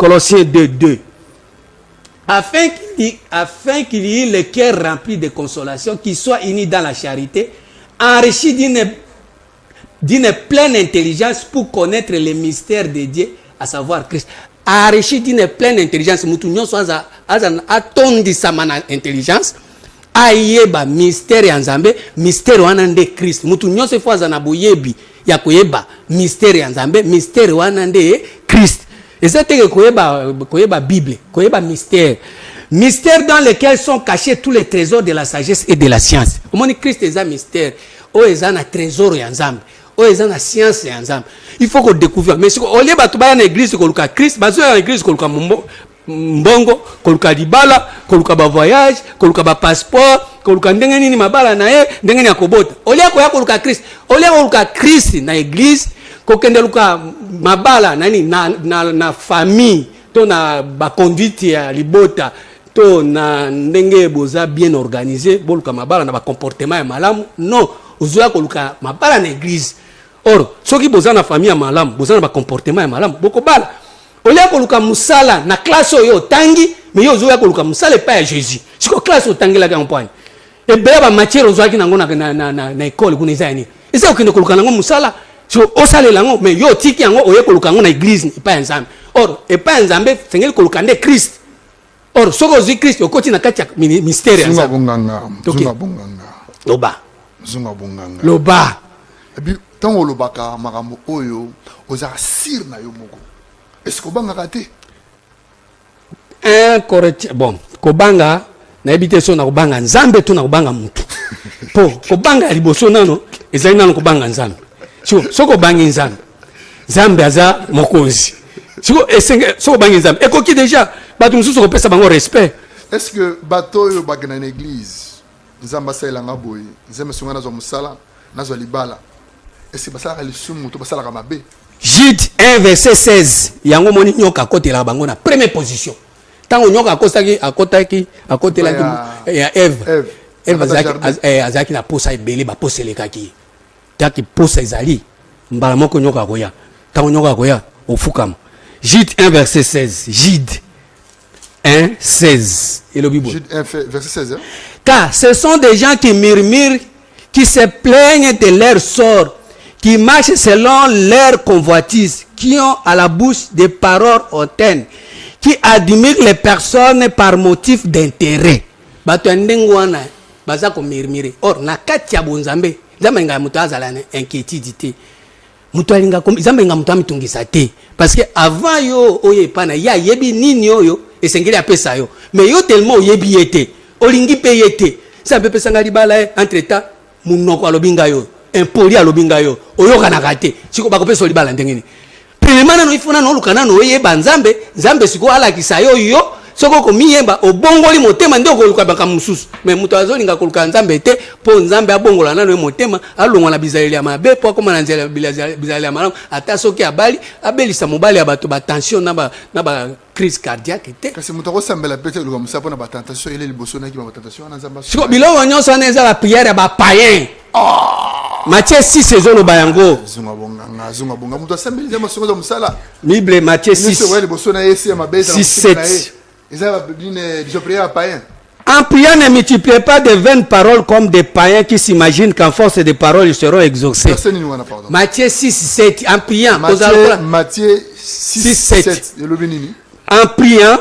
Colossiens 2, 2. Afin qu'il y ait le cœur rempli de consolation, qu'il soit uni dans la charité, enrichi d'une pleine intelligence pour connaître les mystères de Dieu, à savoir Christ. Enrichi d'une pleine intelligence, mutunyo so atondi samana intelligence, ayeba mystère ya Nzambe, mystère wana nde Christ. Mutunyo se fwa na boyebi ya koyeba mystère ya Nzambe, mystère wana nde Christ. Et c'est que koyeba Bible, koyeba mystère. Mystère dans lequel sont cachés tous les trésors de la sagesse et de la science. Au Christ est un mystère. Oh, est un trésor ya Nzambe. Oh, est un science ya Nzambe. Il faut qu'on découvre. Mais si on lieu batuba na église koluka Christ, bazo na église koluka mbongo, koluka libala, koluka ba voyage, koluka ba passeport, koluka ndenge nini mabala na ye, ndenge ni akobota. Au lieu ko ya koluka Christ, au lieu koluka Christ na église, kokende luka mabala nani na famille, to na ba conduite ya libota. To na ndenge boza bien organisé boluka mabala na ba comportement ya malamu non ozoya koluka mabala na église or soki boza na famille ya malamu boza na ba comportement ya malamu boko bala olia koluka musala na classe oyo tangi mais yo ozoya koluka musala pa ya Jésus siko classe otangela ka mpani e beba ba matière ozwaki nango na école kuna izani ese okende koluka nango musala so osalela ngo mais yo tiki yango oye koluka ngo na église pa ya Nzambe or e pa ya Nzambe sengeli koluka nde Christ. Or, ce que Christ, au côté de mystère. Zunga bonganga. Loba. Et puis, tant que lobaka maramu oyo, oza sir na yo moko. Est-ce que banga raté? Un correct. Bon, kobanga na ebité so na kobanga Nzambe to na kobanga mutu. Po kobanga liboso nano, ezali nano kobanga Nzambe. So kobanga Nzambe. Nzambe aza mokonzi. Siko bangi Nzambe. Ekoki déjà bato mususu ko pesa bango respect. Est-ce que bato yo bagana na église Nzamba sa elanga boy, Nzamba songa na zo musala, na zo libala. Est-ce que basala le sumu to basala ka mabe? Jude 1 verset 16. Yango moni nyoka kotela bango na première position. Tango nyoka akotaki ya Eve. Eve azaki na posa ebele ba poselekaki. Taki posa ezali mbala moko nyoka koya. Tango nyoka koya ofukama. Jude 1 verset 16. Jude 1 16. Et le Bible. Jude 1 verset 16. Hein? Car ce sont des gens qui murmurent, qui se plaignent de leur sort, qui marchent selon leur convoitise, qui ont à la bouche des paroles hautaines, qui admirent les personnes par motif d'intérêt. Bato ndengwana baza ko murmurer. Or na kati ya bonzambe, nzambe nga muto azala na inquiétude. Muto alinga comme nzambe nga muto amitungisa te parce que avant yo oye pana ya yebi nini yo esengeli apesa yo mais yo tellement oyebi yete olingi pe yete ça peut pesa ngali bala entre temps munoko alobinga yo impoli alobinga yo oyoka na kate siko bakopesa libala ndengeni premièrement no ifuna no lukana no oyeba nzambe siko ala kisayo yo soko ko miyemba obongoli motema ndio ko luka baka mususu mais muto azolinga koluka Nzambe te po Nzambe abongola nano motema alongwa na bizaleli ya mabe po ko mana nzela bizaleli ya malamu ata soki abali abelisa mobali ya bato ba tension na ba crise cardiaque te kasi muto ko sambela pete luka musapo na ba tentation ile liboso na ki ba tentation na Nzamba siko bilongo nyonso na eza la prière ya ba païen Matthieu 6 ezolo bayango zunga bonga muto sambeli Nzamba songo za musala Bible Matthieu 6 liboso na yesi ya mabeza 6-7. En priant, ne multipliez pas de vaines paroles comme des païens qui s'imaginent qu'en force de paroles ils seront exaucés. Matthieu 6-7. En priant, Matthieu 6-7. En priant,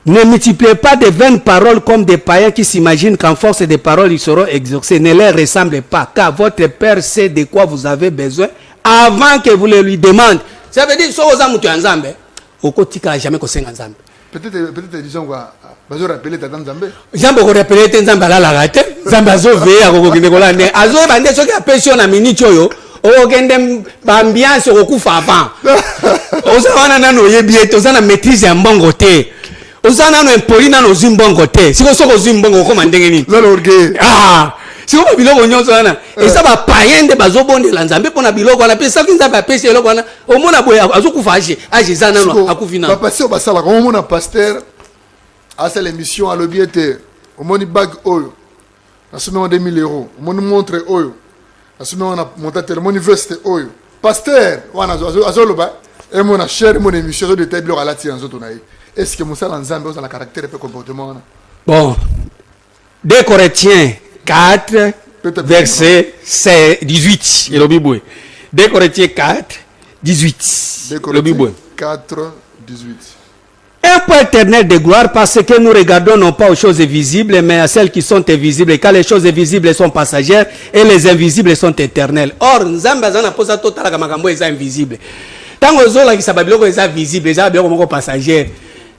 ne multipliez pas de vaines paroles comme des païens qui s'imaginent qu'en force de paroles ils seront exaucés. Ne leur ressemblez pas, car votre Père sait de quoi vous avez besoin avant que vous le lui demandiez. Ça veut dire que si vous avez Nzambe, au quotidien, jamais que c'est Nzambe. Peut-être disons quoi, bazo rappeler tata Nzambe. Nzambe ko rappeler te Nzambe la rate. Nzambe azove ya ko kinde ko la ne. Azo bande soki a pension na minute oyo. O kende ba ambiance ko kufa avant. Ozana nano yebiete, ozana maîtrise ya mbongo te. Ozana no impoli na no zimbongo te. Siko soko zimbongo ko mandenge ni. Zalo orgue. Ah. Siko biloko nyonso wana. Esa ba païen de bazobondela Nzambe pona biloko wana pesa ki Nzambe apesi eloko wana. Omona boye azokufa age zana no akufina. Ba passer ba sala comme mon pasteur à cette émission à l'objectif. Omoni bag oyo. Assume on 2000 €. Omoni montre oyo. Assume on a montateur moni veste oyo. Pasteur wana azoloba Et mon cher, mon émission de table, à la tienne, est-ce que mon salle ensemble a le caractère et le comportement? Bon, 2 Corinthiens 4, verset 18. Et le Bible. 2 Corinthiens 4, 18. 2 Corinthiens 4, 18. Un point éternel de gloire parce que nous regardons non pas aux choses visibles mais à celles qui sont invisibles, car les choses visibles sont passagères et les invisibles sont éternelles. Or, Nzambe azana posa totala ka makambo eza invisible. Tango zola ki sababiloko eza visible, eza biloko moko passager.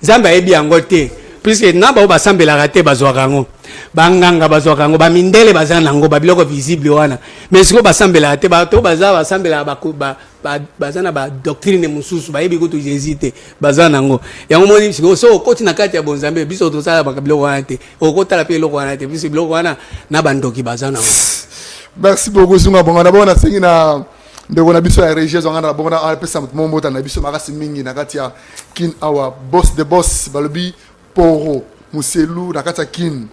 Nzambe ayebi yango te. Puisque naba o basambela rate bazwaka yango. Banganga bazwaka yango, ba mindele bazana yango, ba biloko visible wana. Mais siko basambela rate ba to baza basambela bazana ba doctrine mususu ba yebi kutu Jésus te bazana yango. Yango moni siko so koti na kati ya bonzambe biso to sala ba biloko wana te. Okota la pe biloko wana te, biso biloko wana na bandoki bazana yango. Merci beaucoup Zunga Bonga bona sengi na ndeko na biso ya régie zonga na bonga na pesa mombo ta na biso makasi mingi na kati ya kin awa boss de boss balobi Poro Muselu na kati ya kin.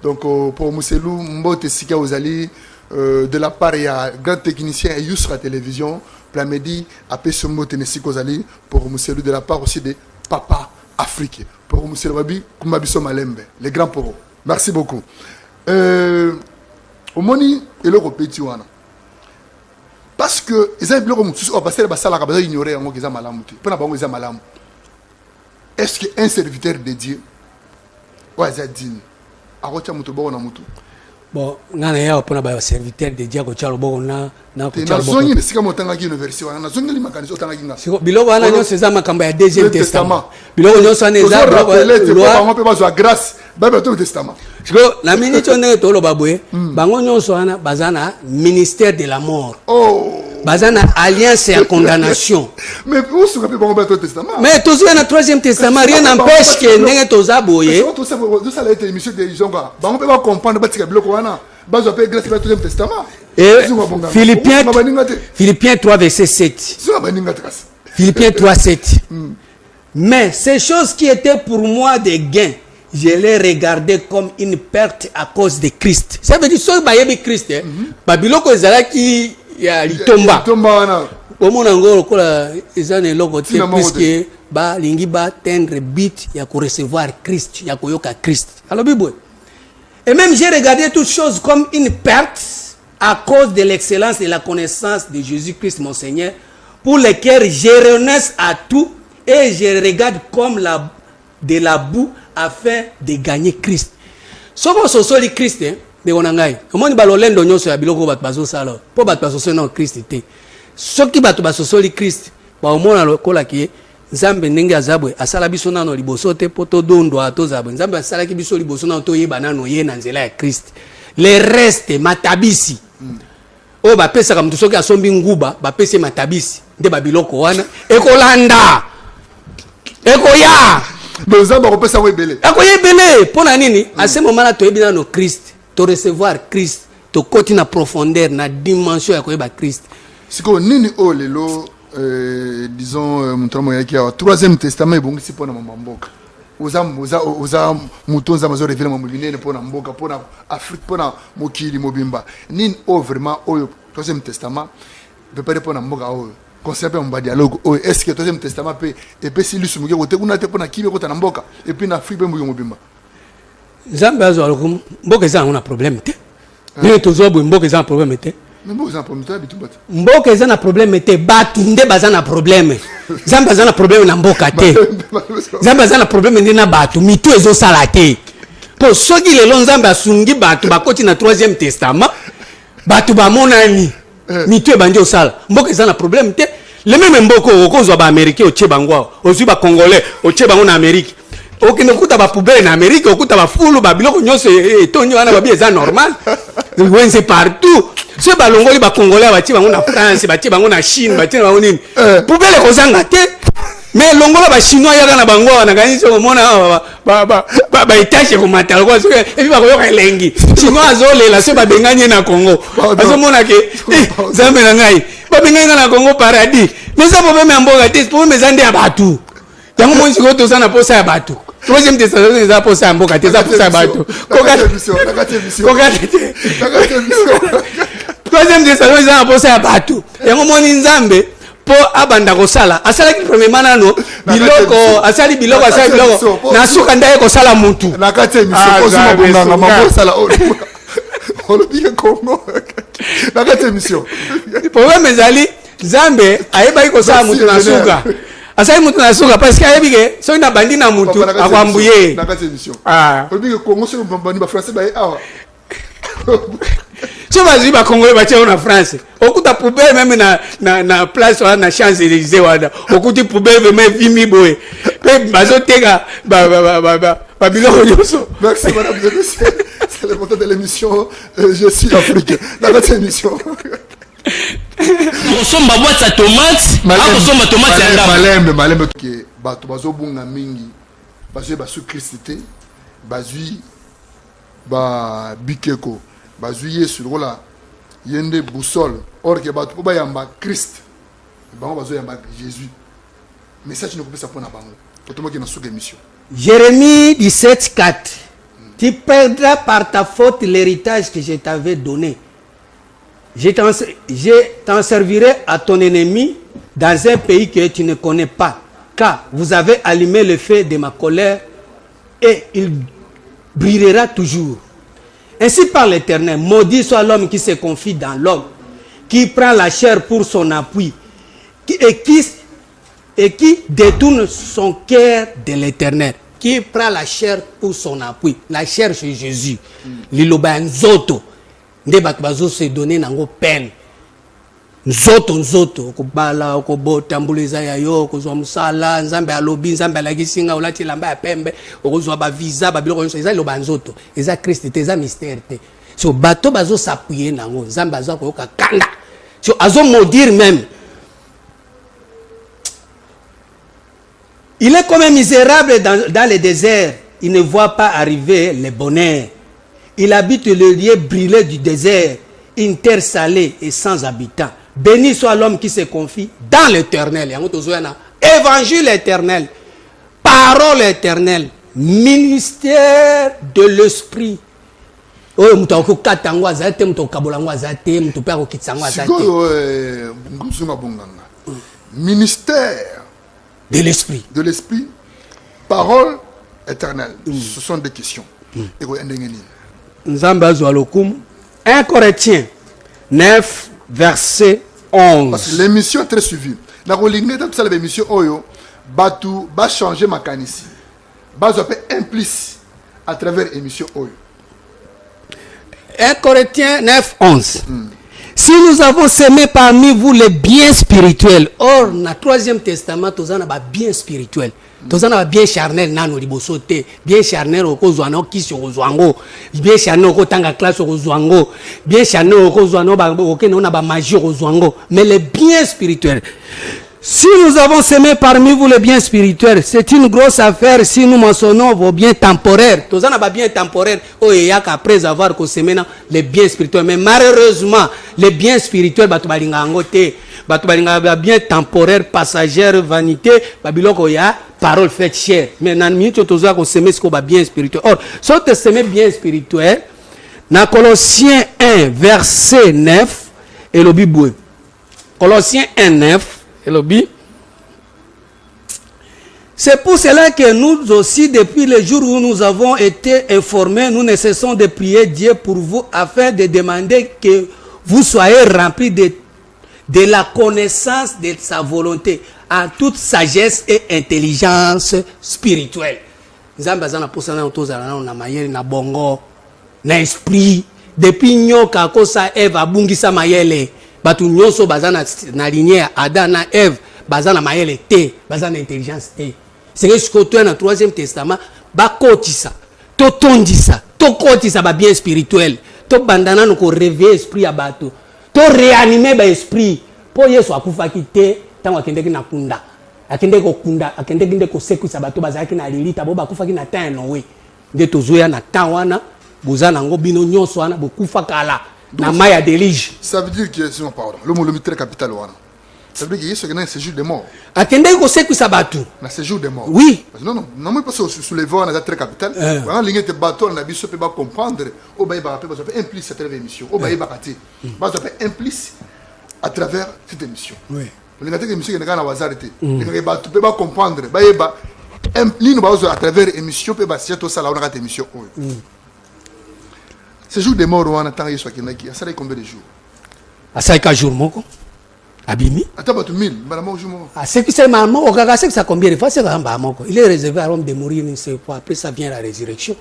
Donc pour Muselu mbote sika ozali de la part ya grand technicien et Yusra télévision Plamedi appelé ce mot Tennessee ozali pour Muselu de la part aussi de Papa Afrique pour Muselu babi Kumbabiso Malembe les grands Poro. Merci beaucoup. Omoni eloko petit wana. Parce que ils ont bloqué mususu o passer basala ka bazo ignorer yango kiza malamu te. Pona bango kiza malamu. Est-ce que un serviteur de Dieu ouais ça dit akocha mutu boko na mutu. Bon, ngana ya pona ba serviteur de Dieu ko chalo boko na ko chalo boko. Zongi sika motanga ki université wana zongi li makanisi otanga kinga. Siko biloko wana nyo seza makamba ya deuxième testament. Biloko nyo sana eza biloko loi bango pe bazwa grâce ba to testament. Siko na minute onenge to lo babwe bango nyo sana bazana ministère de la mort. Oh bazana alliance et condamnation. Mais où se rappelle bon le testament? Mais tous dans le troisième testament rien n'empêche que ndenge toza boye. Tout ça là été émission de Jonga. Bango peut pas comprendre ba tika biloko wana. Bazo pe grâce le troisième testament. Et Philippiens 3 verset 7. Philippiens 3 7. Mais ces choses qui étaient pour moi des gains, je les regardais comme une perte à cause de Christ. Ça veut dire que bayebi Christ babiloko ezalaki ya litomba. Omona ngolo kola ezane loko te puisque ba lingi ba tendre but ya ko recevoir Christ, ya koyoka Christ. Alors bibo. Et même j'ai regardé toutes choses comme une perte à cause de l'excellence et la connaissance de Jésus-Christ mon Seigneur, pour lesquels je renonce à tout et je regarde comme de la boue afin de gagner Christ. Soko sosoli Christ de onangai. Omoni balolendo nyoso ya biloko bat bazo sala. Po bat bazo sona Christ te. Soki bat bazo soli Christ, ba omona lokola ki Nzambe ndenge azabwe asala biso nano liboso te poto dondo atozabwe. Nzambe asala ki biso liboso nano to yeba nano ye na nzela ya Christ. Le reste matabisi. O ba pesa ka mtu soki asombi nguba ba pese matabisi nde babiloko wana ekolanda. Ekoya. Nzambe ko pesa we belé. Akoye belé pona nini? À ce moment là to yebi nano Christ, to recevoir Christ, to koti na profondeur na dimension ya koyeba Christ. Siko nini o lelo disons mutramo yaki ya troisième testament ebongisi pona mboka. Oza mutonza mazo révéler mamulinene pona mboka pona Afrique pona mokili mobimba. Nini o vraiment o troisième testament prépare pona mboka o conserver un dialogue o est-ce que troisième testament peut et puis si lui sumuke ko te kuna te pona kibe ko ta mboka et puis na Afrique mboka mobimba. Nzambe azo aloko mboka za una problème te. Ni tozo bo mboka za problème te. Mboka eza na problème te batu nde baza na problème. Nzambe aza na problème na mboka te. Nzambe aza na problème ndi na batu mitu ezo sala te. Po soki lelo Nzambe asungi batu bakoti na troisième testament batu ba monani mitu ebandi osala. Mboka eza na problème te. Le même mboko okozwa ba américain o tshebangwa ozwi ba congolais o tshebangwa na Amérique. Okende kuta ba poubelle na Amérique okuta ba fulu ba biloko nyonso etonyo wana ba bi eza normal. C'est partout. Ce balongoli ba congolais ba tibango na France, ba tibango na Chine, ba tibango nini. Poubelle ko zanga te. Mais longola ba chinois yaka na bango na kanisi ko mona ba itache ko matala ko et puis ba ko yoka elengi. Chinois azolela se ba benganye na Congo. Azo mona ke Nzambe na ngai. Ba benganye na Congo paradis. Mais ça problème ya mboka te, problème ezande ya batu. Tango mo siko to sana posa ya batu. Troisième testament eza posa ya mboka te, eza posa ya batu. Troisième testament eza posa ya batu. Yango moni Nzambe po abanda kosala asala ki premièrement nano biloko asali biloko na suka ndaye kosala mutu na kati émission ozuma bonganga mabosala olobike Congo na kati émission problème ezali Nzambe ayebaki kosala mutu na suka asali mutu na suka parce que ayebike soki na bandi na mutu akwambuye na kati émission olobike Congo soki bandi ba français ba awa so bazwi bakongole batie na France okuta poubelle même na place wana na Champs-Élysées wana okuti poubelle même vimi boye pe bazoteka biloko nyonso. Merci madame et messieurs, c'est le montant de l'émission Je suis Afrique. Dans notre émission kosomba boîte ya tomate akosomba tomate ya ndambo malembe ke bato bazobunga mingi bazwi basu Christ bazwi ba bikeko bazwi Yesu lokola yende boussole or ke bato po bayamba Christ bango bazoyamba Jésus message ne kopesa pona bango otomoki na suka émission. Jérémie 17:4 tu perdras par ta faute l'héritage que je t'avais donné. Je t'en servirai à ton ennemi dans un pays que tu ne connais pas, car vous avez allumé le feu de ma colère et il brillera toujours. Ainsi parle l'Éternel, maudit soit l'homme qui se confie dans l'homme, qui prend la chair pour son appui et qui détourne son cœur de l'Éternel. Qui prend la chair pour son appui. La chair c'est Jésus. Liloba nzoto. Nde bato bazo se donner nango peine. Nzoto okobala okobota mbuleza ya yo kozwa musala nzambe alobi nzambe alakisinga olati lamba ya pembe okozwa ba visa ba biloko nyonso eza liloba nzoto eza Christ te eza mystère te. So bato bazo s'appuyer nango nzambe azo koyoka kanda. So azo maudire même. Il est comme un misérable dans le désert. Il ne voit pas arriver le bonheur. Il habite le lieu brûlé du désert, une terre salée et sans habitants. Béni soit l'homme qui se confie dans l'Éternel. Évangile éternel, parole éternelle, ministère de l'esprit. Oh, mutoko katangwa zate mutokabolango zate mutopako kitsangwa zate. Ministère de l'esprit. De l'esprit, parole éternelle. Ce sont des questions. 1 Corinthiens 9, verset 11. Parce que l'émission est très suivie. La l'émission Oyo, Batu, va changer ma canisse. Bazo implice à travers l'émission Oyo. 1 Corinthiens 9, 11. Si nous avons semé parmi vous les biens spirituels, or, dans le 3e testament, nous avons des biens spirituels. Nous avons des biens charnels, bien charnels, bien charnels, classe, bien charnels, magie, mais les biens spirituels. Si nous avons semé parmi vous les biens spirituels, c'est une grosse affaire si nous mentionnons vos biens temporaires. Tous en a biens temporaires, après avoir semé les biens spirituels. Mais malheureusement, les biens spirituels, biens temporaires, passagères, vanité, parole faite chère. Mais dans minute, tu as semé ce qu'on a bien spirituel. Or, si tu semé bien spirituel, dans Colossiens 1, verset 9, et le Bible. Colossiens 1, 9. C'est pour cela que nous aussi, depuis le jour où nous avons été informés, nous ne cessons de prier Dieu pour vous afin de demander que vous soyez remplis de la connaissance de sa volonté en toute sagesse et intelligence spirituelle. Depuis nyoka kosa Eva bungisa mayele. Batu nyonso bazana na lignée Adam na Ève bazana mayele te bazana intelligence te. C'est ce que tu as dans le 3e testament bakotisa to tondisa to kotisa ba bien spirituel to bandana no ko réveiller esprit ya bato to réanimer ba esprit po Yesu akufaki te tango akendeki na kunda akendeki ko kunda akendeki ko sekuisa bato bazaki na lilita bo bakufaki na temps nowe nde tozoya na temps wana bozana ngo bino nyonso wana bokufa kala. Ça veut dire que c'est mon pardon. Le mot très capital. Ça veut dire qu'il y a un séjour de mort. Attendez que c'est que ça bat tout. Un séjour de mort. Oui. Non, non, non, mais pas sous les voies, on a très capital. Quand l'ingé te bateau, on a besoin de comprendre. Au bail va implice à travers l'émission. Au bail va rater. Va implice à travers cette émission. Oui. les gars émission qui na bazar te les gars tu peux pas comprendre ba yeba lino ba à travers émission peut ba c'est tout ça là on a émission ce jour de mort on attend yeso kinaki ça fait combien de jours à 5 jours moko abimi attends ba tu 1000 bala mo jour à ce qui c'est maman au gaga c'est ça combien de fois c'est gamba moko il est réservé à l'homme de mourir une seule fois après ça vient la résurrection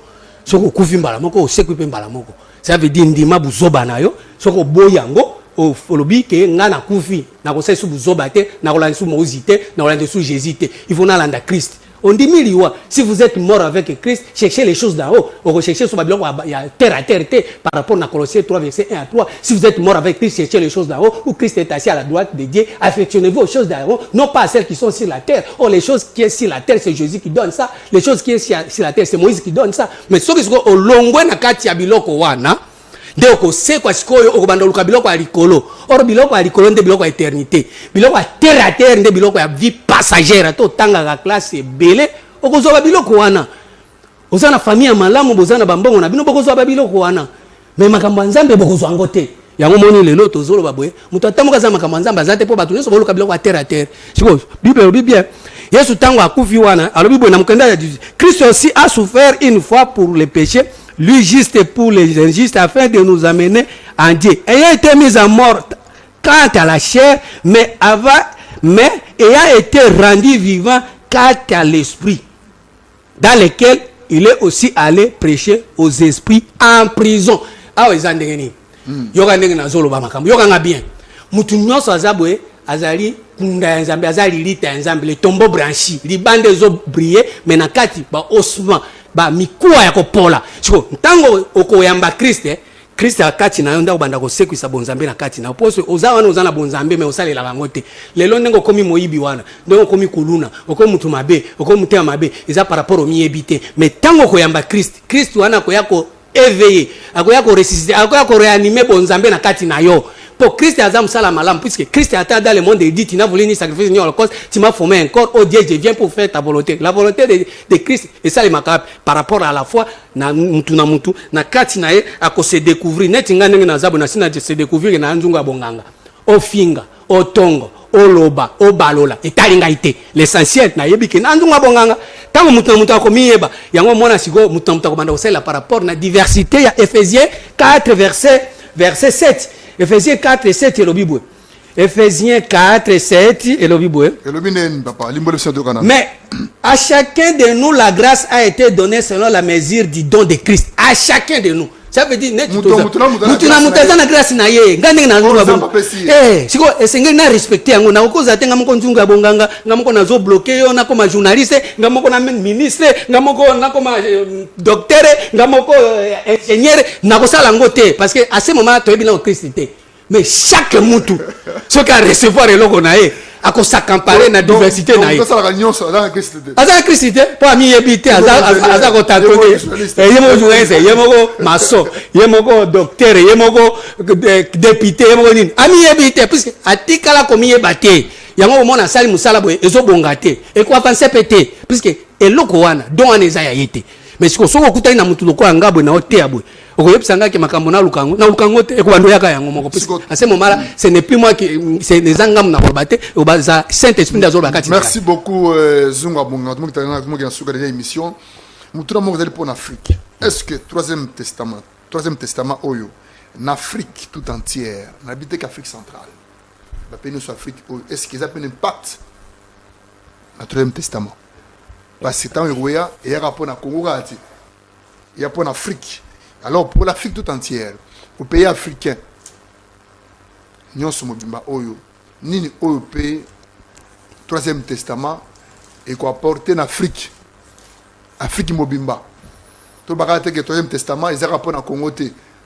soko kufi mbala moko o sekupe mbala moko ça veut dire ndima buzoba nayo soko boyango o folobi ke ngana kufi na ko sesu buzoba te na ko lansu mozi te na ko lansu Jésus te il faut na landa Christ. On dit miliwa, si vous êtes mort avec Christ, cherchez les choses d'en haut. On recherche sur Babylone, il y a terre à terre, par rapport à Colossiens 3, verset 1 à 3. Si vous êtes mort avec Christ, cherchez les choses d'en haut, où Christ est assis à la droite de Dieu. Affectionnez-vous aux choses d'en haut, non pas à celles qui sont sur la terre. Oh, les choses qui sont sur la terre, c'est Jésus qui donne ça. Les choses qui sont sur la terre, c'est Moïse qui donne ça. Mais ce qui est au long na kati ya biloko wana, nde okosekwa sikoyo okobanda luka biloko ya likolo. Or biloko ya likolo nde biloko ya éternité. Biloko ya terre nde biloko ya vie passagère. To tanga la classe belé. Okozoba biloko wana. Ozana famille ya malamu bozana bambongo na bino bokozoba biloko wana. Mais makambo nzambe bokozwa ngote. Yango moni lelo tozolo babwe. Muto atamuka za makambo nzambe azate po batu nyonso boluka biloko ya terre. Siko Bible bien. Yesu tango akufi wana, alobi bwe na mukenda ya Jésus. Christ aussi a souffert une fois pour les péchés, lui juste pour les injustes afin de nous amener en Dieu. Ayant été mis à mort quant à la chair, mais ayant été rendu vivant quant à l'esprit, dans lequel il est aussi allé prêcher aux esprits en prison. Ah oui, zandengeni. Yoga ndenge na zolo ba makambo. Yoga nga bien. Mutu nyonso azabwe azali kunda nzambe azali lita nzambe le tombeau branchi. Libande zo briller mais na kati ba osma ba mikuwa ya kopola. Siko ntango okoyamba Christ Christ akati na yonda ubanda ko sekwisa bonzambe na kati na poso ozawana ozana bonzambe me osalela bango te lelo ndengo komi moyibi wana ndengo komi kuluna okomi mutu mabe okomi mutema mabe eza par rapport au miebité mais tango koyamba Christ wana ko yako éveiller akoya ko ressusciter akoya ko réanimer bonzambe na kati na yo pour Christ azam sala malam puisque Christ était dans le monde et dit tu n'as voulu ni sacrifice ni holocauste tu m'as formé un corps oh Dieu je viens pour faire ta volonté la volonté de Christ et ça les makap par rapport à la foi na mutu na kati na ye ako se découvrir net ngane na zabu na sina se découvrir na nzunga bonganga o finga o tongo o loba o balola etalinga ite l'essentiel na yebiki na nzunga bonganga tango mutu akomiyeba yango mona siko mutu akobanda osela par rapport na diversité ya Ephésiens 4 verset 7. Ephésiens 4 et 7 et le Bible. Ephésiens 4 et 7 et le Bible. Mais à chacun de nous la grâce a été donnée selon la mesure du don de Christ. À chacun de nous. Ça veut dire net tout ça. Na grâce na ye. Ngane na ngolo ba. Siko esenge na respecter yango na okoza tenga moko nzunga bonganga, ngamoko na zo bloquer yo na koma journaliste, ngamoko na ministre, ngamoko na koma docteur, ngamoko ingénieur na kosala ngote parce que à ce moment to ebina au Christ té. Mais chaque mutu ce qui a recevoir eloko na ye akosakamparé na diversité na ye. Aza Christ té pour ami yebité aza ko tatone. Yemo journaliste, yemo maçon, yemo docteur, yemo député, yemo nini. Ami yebité puisque atikala komi yebate. Yango mona sali musala boye ezobongate. E ko avancer pété puisque eloko wana don aneza ya yete. Mais siko soko kutani na mutu loko ngabwe na hote abwe. Okoyebisanga ke makambo na lukango te ekobando yaka yango moko puisque à ce moment là ce n'est plus moi qui c'est les angam na kolbate obaza Saint-Esprit d'azo bakati. Merci beaucoup Zunga Bonga tout mo qui a suka déjà émission mutura mo dali pour Afrique. Est-ce que troisième testament oyo en Afrique tout entière n'habite qu'Afrique centrale ba pays sur Afrique est-ce qu'ils appellent un impact le troisième testament parce que tant yoya et rapport na Congo gati il y a pour Afrique. Alors pour l'Afrique tout entière, au pays africain, nous sommes bimba oyo, ni oyo pays troisième testament et quoi apporter en Afrique, Afrique mobimba. Tout bagate que troisième testament ils rapport na Congo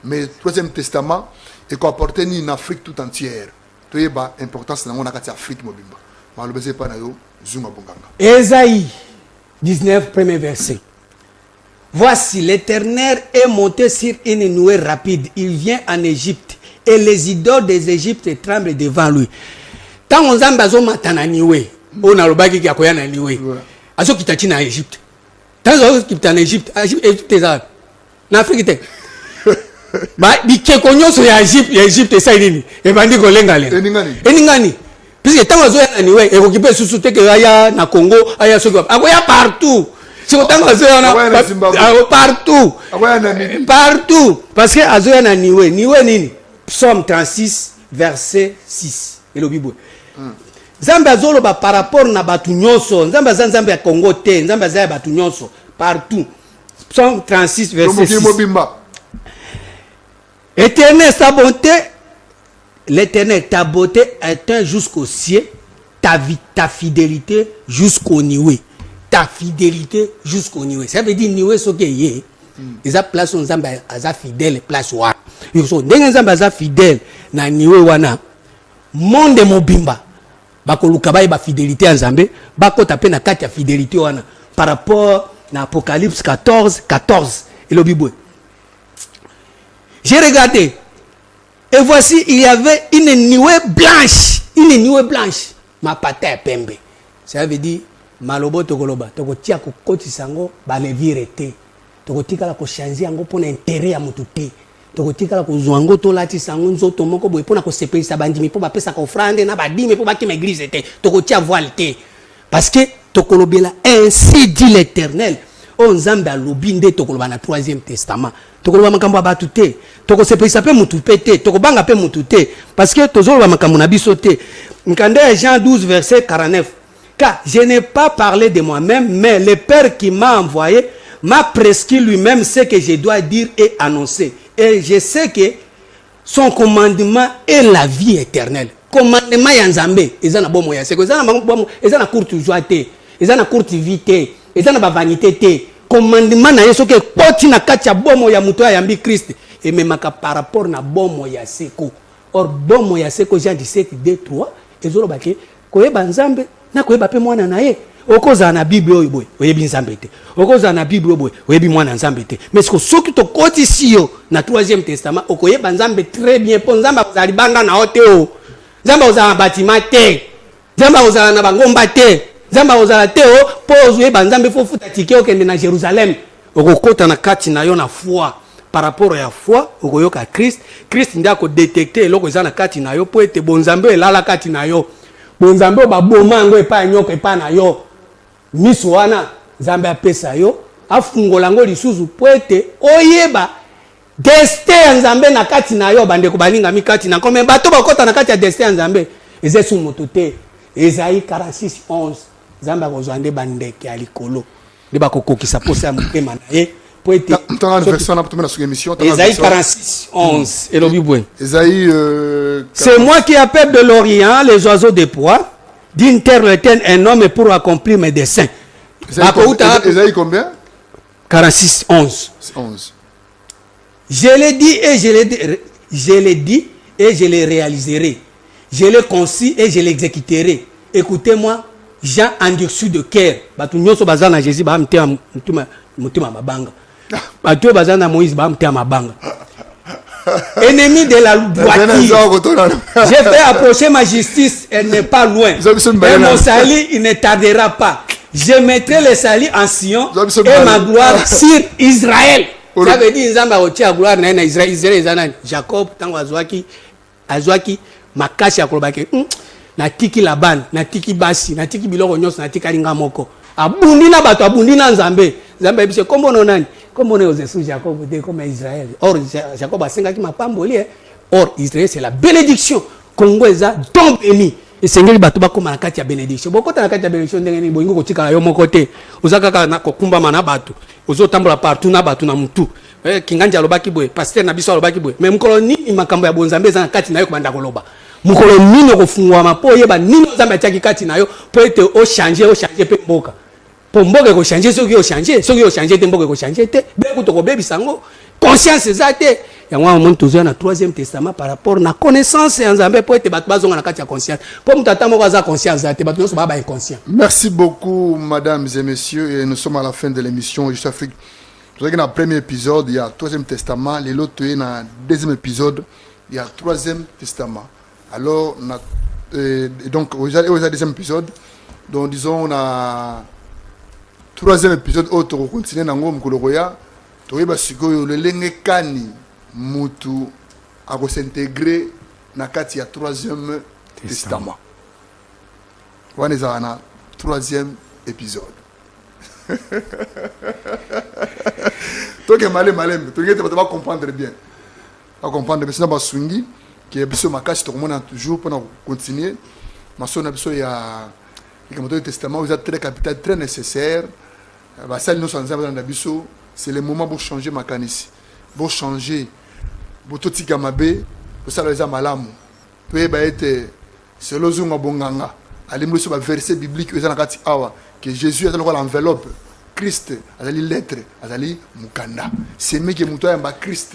mais troisième testament et quoi apporter ni en Afrique tout entière. Tout est ba importance na ngona kati Afrique mobimba. Malobeze pa na yo Zunga Bonganga. Ésaïe 19 premier verset. Voici, l'Éternel est monté sur une nuée rapide. Il vient en Égypte. Et les idoles des Égyptes tremblent devant lui. Tant on zamba zo matana niwe. On a le bagi qui a koya na niwe. Azo kitati na Égypte. Tant on kitati en Égypte. Égypte ça. Na Afrique te. Ba di kekonyo so ya Égypte ça nini. E bandi ko lenga lenga. Eningani. puisque tant que na niwe et occupé sous que aya na Congo aya soki akoya partout si autant que partout parce que azoya na niwe nini Psaume 36 verset 6 et le Bible Nzambe azoloba par rapport na batu nyonso Nzambe Nzambe ya Congo te Nzambe ya batu nyonso partout Psaume 36 verset 6 Éternel sa bonté l'Éternel ta beauté atteint jusqu'au ciel ta fidélité jusqu'au niwe ta fidélité jusqu'au niwe ça veut dire niwe so ke ye eza place Nzambe aza fidèle place wa so ndenge Nzambe aza fidèle na niwe wana monde mobimba bakoluka ba fidélité ya Nzambe bakota pe na kati ya fidélité wana par rapport na Apocalypse 14 et le Bible. J'ai regardé et voici il y avait une nuée blanche ma pata pembe ça veut dire malobo tokoloba tokotia kokotisa ngo ba levire te tokotikala ko changer ngo pona intérêt ya mutu te tokotikala ko zwango to latisa ngo nzoto moko boye pona ko sepelisa bandimi po bapesa ko offrande na badime po bakima église te tokotia voile te parce que tokolobela ainsi dit l'Éternel on Nzambe alobi nde tokoloba na 3e testament tokoloba makambo ya batu te tokosepelisa pe mutu pe te tokobanga pe mutu te parce que tozoloba makambo na biso te nkande Jean 12 verset 49 car je n'ai pas parlé de moi-même mais le Père qui m'a envoyé m'a prescrit lui-même ce que je dois dire et annoncer et je sais que son commandement est la vie éternelle commandement ya Nzambe eza na bomo ya seko eza na bomo eza na courte joie te eza na courte vie te eza na ba vanité te commandement na yeso ke poti na kati ya bomo ya muto ya yambi Christ et même par rapport na bomo ya seko or bomo ya seko Jean 17 2 3 ezoloba ke koyeba Nzambe na koyeba pe mwana na ye okoza na Bible oyo boy oyebi Nzambe te okoza na Bible boy oyebi mwana Nzambe te mais soki to koti siyo na 3e testament okoyeba Nzambe très bien po Nzambe azali banga na hote o Nzambe ozala bâtiment te Nzambe ozala na bangomba te Nzambe ozala te o po ozoyeba Nzambe fo futa tike okende na Jérusalem okokota na kati na yo na foi par rapport à foi okoyoka Christ ndako détecter eloko eza na kati na yo po ete bonzambe elala kati na yo bonzambe baboma ngo epa nyoko epa na yo miso wana Nzambe apesa yo afungola ngo lisusu po ete oyeba destin ya Nzambe na kati na yo bandeko balinga mikati na kome bato bakota na kati ya destin ya Nzambe ezesu moto te Esaïe 46:11 Nzambe akozwande bandeke ya likolo nde bakokokisa posa ya motema na ye po ete Esaïe 46:11 et le Bible. C'est moi qui appelle de l'Orient les oiseaux de proie d'une terre lointaine un homme pour accomplir mes desseins. Esaïe combien? 46:11. Je l'ai dit et je le réaliserai. Je l'ai conçu et je l'exécuterai. Écoutez-moi, Jean endurci de cœur. Batu nyonso bazana Jésus ba mtema mutuma mabanga. Batu bazana Moïse ba mtema mabanga. Ennemi de la droiture. J'ai fait approcher ma justice, elle n'est pas loin. Et mon salut, il ne tardera pas. Je mettrai le salut en Sion et ma gloire sur Israël. Ça veut dire Nzamba otia gloire na Israël. Israël ezana Jacob tango azwaki makasi ya kolobake na tiki Laban na tiki basi na tiki biloko nyonso na tiki alinga moko abundi na bato abundi na Nzambe bise kombo nani kombo ne Ozesu Jacob de comme Israël or Jacob asengaki mapamboli or Israël c'est la bénédiction Congo eza don béni esengeli bato bakoma na kati ya bénédiction bokota na kati ya bénédiction ndenge ni boyingo kotika yo moko te ozakaka na kokumba na bato ozotambola partout na bato na mutu kinganja alobaki boye pasteur na biso alobaki boye mais mukolo nini makambo ya bonzambe eza na kati na yo komanda koloba mukolo nini kofungwa po yeba nini Nzambe atiaki kati na yo po ete o changer pe mboka po mboka ko changer soki o changer te mboka ko changer te beko to ko bebisa ngo conscience eza te yango mon tozo na 3e testament par rapport na connaissance ya Nzambe po ete bato bazonga na kati ya conscience po mutata moko aza conscience te bato nyonso baba inconscient. Merci beaucoup mesdames et messieurs et nous sommes à la fin de l'émission Juste Afrique. Vous avez dans le premier épisode il y a 3e testament, les l'autre est dans le 2e épisode il y a 3e testament. Alors donc au 2e épisode donc disons on a 3e épisode autre on continue dans ngom koloya toyeba sikoyo le lenge kani mutu a s'intégrer na kati ya 3e testament. On est à la 3e épisode. Toi qui es malin, tu vas comprendre bien. Tu vas comprendre bien. C'est un swingi qui est besoin de cacher tout le monde toujours pour continuer. Ma soeur a besoin de testament, vous êtes très capital, très nécessaire. C'est le moment pour changer ma canisse. Pour changer. Pour tout ce qui est mabé, pour ça, les amalamu. Pour être, c'est le zunga bonganga. Allez, nous sommes verset biblique, que Jésus a l'enveloppe. Christ, a les lettres, a les mukanda. C'est me qui est moutoya mba Christ.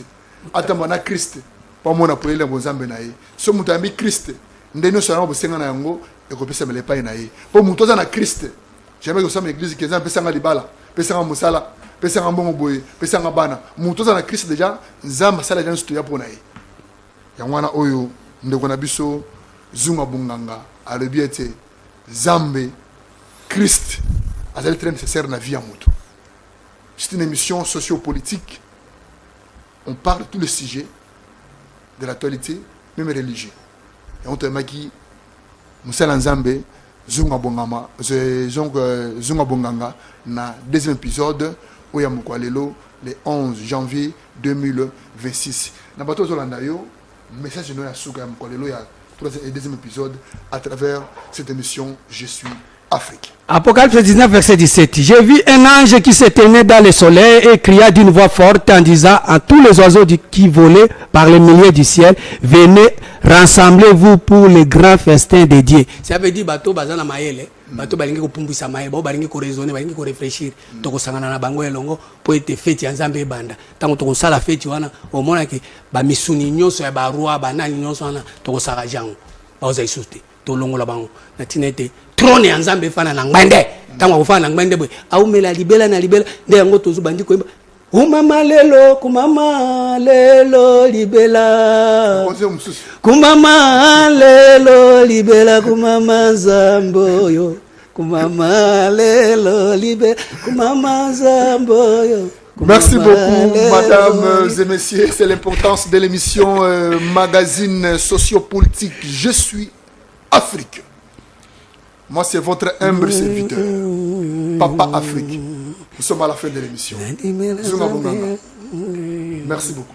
Atamana Christ. Pas mon appelé le bonzambe naïe. Ce moutoya mbi Christ. Ndeno sera au senga na yango et ko pesa mele pa naïe. Pour moutoya na Christ. Jamais que ça l'église qui est pesa nga libala, pesa nga musala, pesa nga mbongo boye, pesa nga bana. Moutoya na Christ déjà, nzamba sala déjà stuya pour naïe. Yangwana oyo ndeko na biso zunga bunganga a le biete Zambe Christ. C'est très nécessaire dans la vie à Moutou. C'est une émission sociopolitique. On parle de tous les sujets de l'actualité, même religieux. Et on te dit Moussa Nzambe, Zunga Bonganga, na deuxième épisode, où il y a Moukwalelo, le 11 janvier 2026. Dans le bateau Zolandayo, message de Noé Souga Moukwalelo, il y a troisième et deuxième épisode à travers cette émission Je suis Afrique. Apocalypse 19, verset 17. J'ai vu un ange qui se tenait dans le soleil et cria d'une voix forte en disant à tous les oiseaux qui volaient par les milliers du ciel, venez, rassemblez-vous pour le grand festin de Dieu. Ça veut dire bateau bazana maele, bateau balingi ko pumbisa maele, balingi ko raisonner, balingi ko réfléchir, to ko sangana na bango elongo po ete fête ya Nzambe banda. Tango to ko sala fête wana, o mona ke ba misuni nyonso ya ba roi banani nyonso wana to ko sala jango. Ba oza isuste, to longo la bango. Na tinete trône ya Nzambe fana na ngwende. Tango fana na ngwende boy. Aumela libela na libela nde yango tozu bandi ko kumama lelo libela kumama lelo libela kumama zamboyo kumama lelo libela kumama zamboyo. Merci beaucoup, mesdames et messieurs. C'est l'importance de l'émission magazine sociopolitique Je suis Afrique. Moi, c'est votre humble serviteur, Papa Afrique. Nous sommes à la fin de l'émission. Merci beaucoup.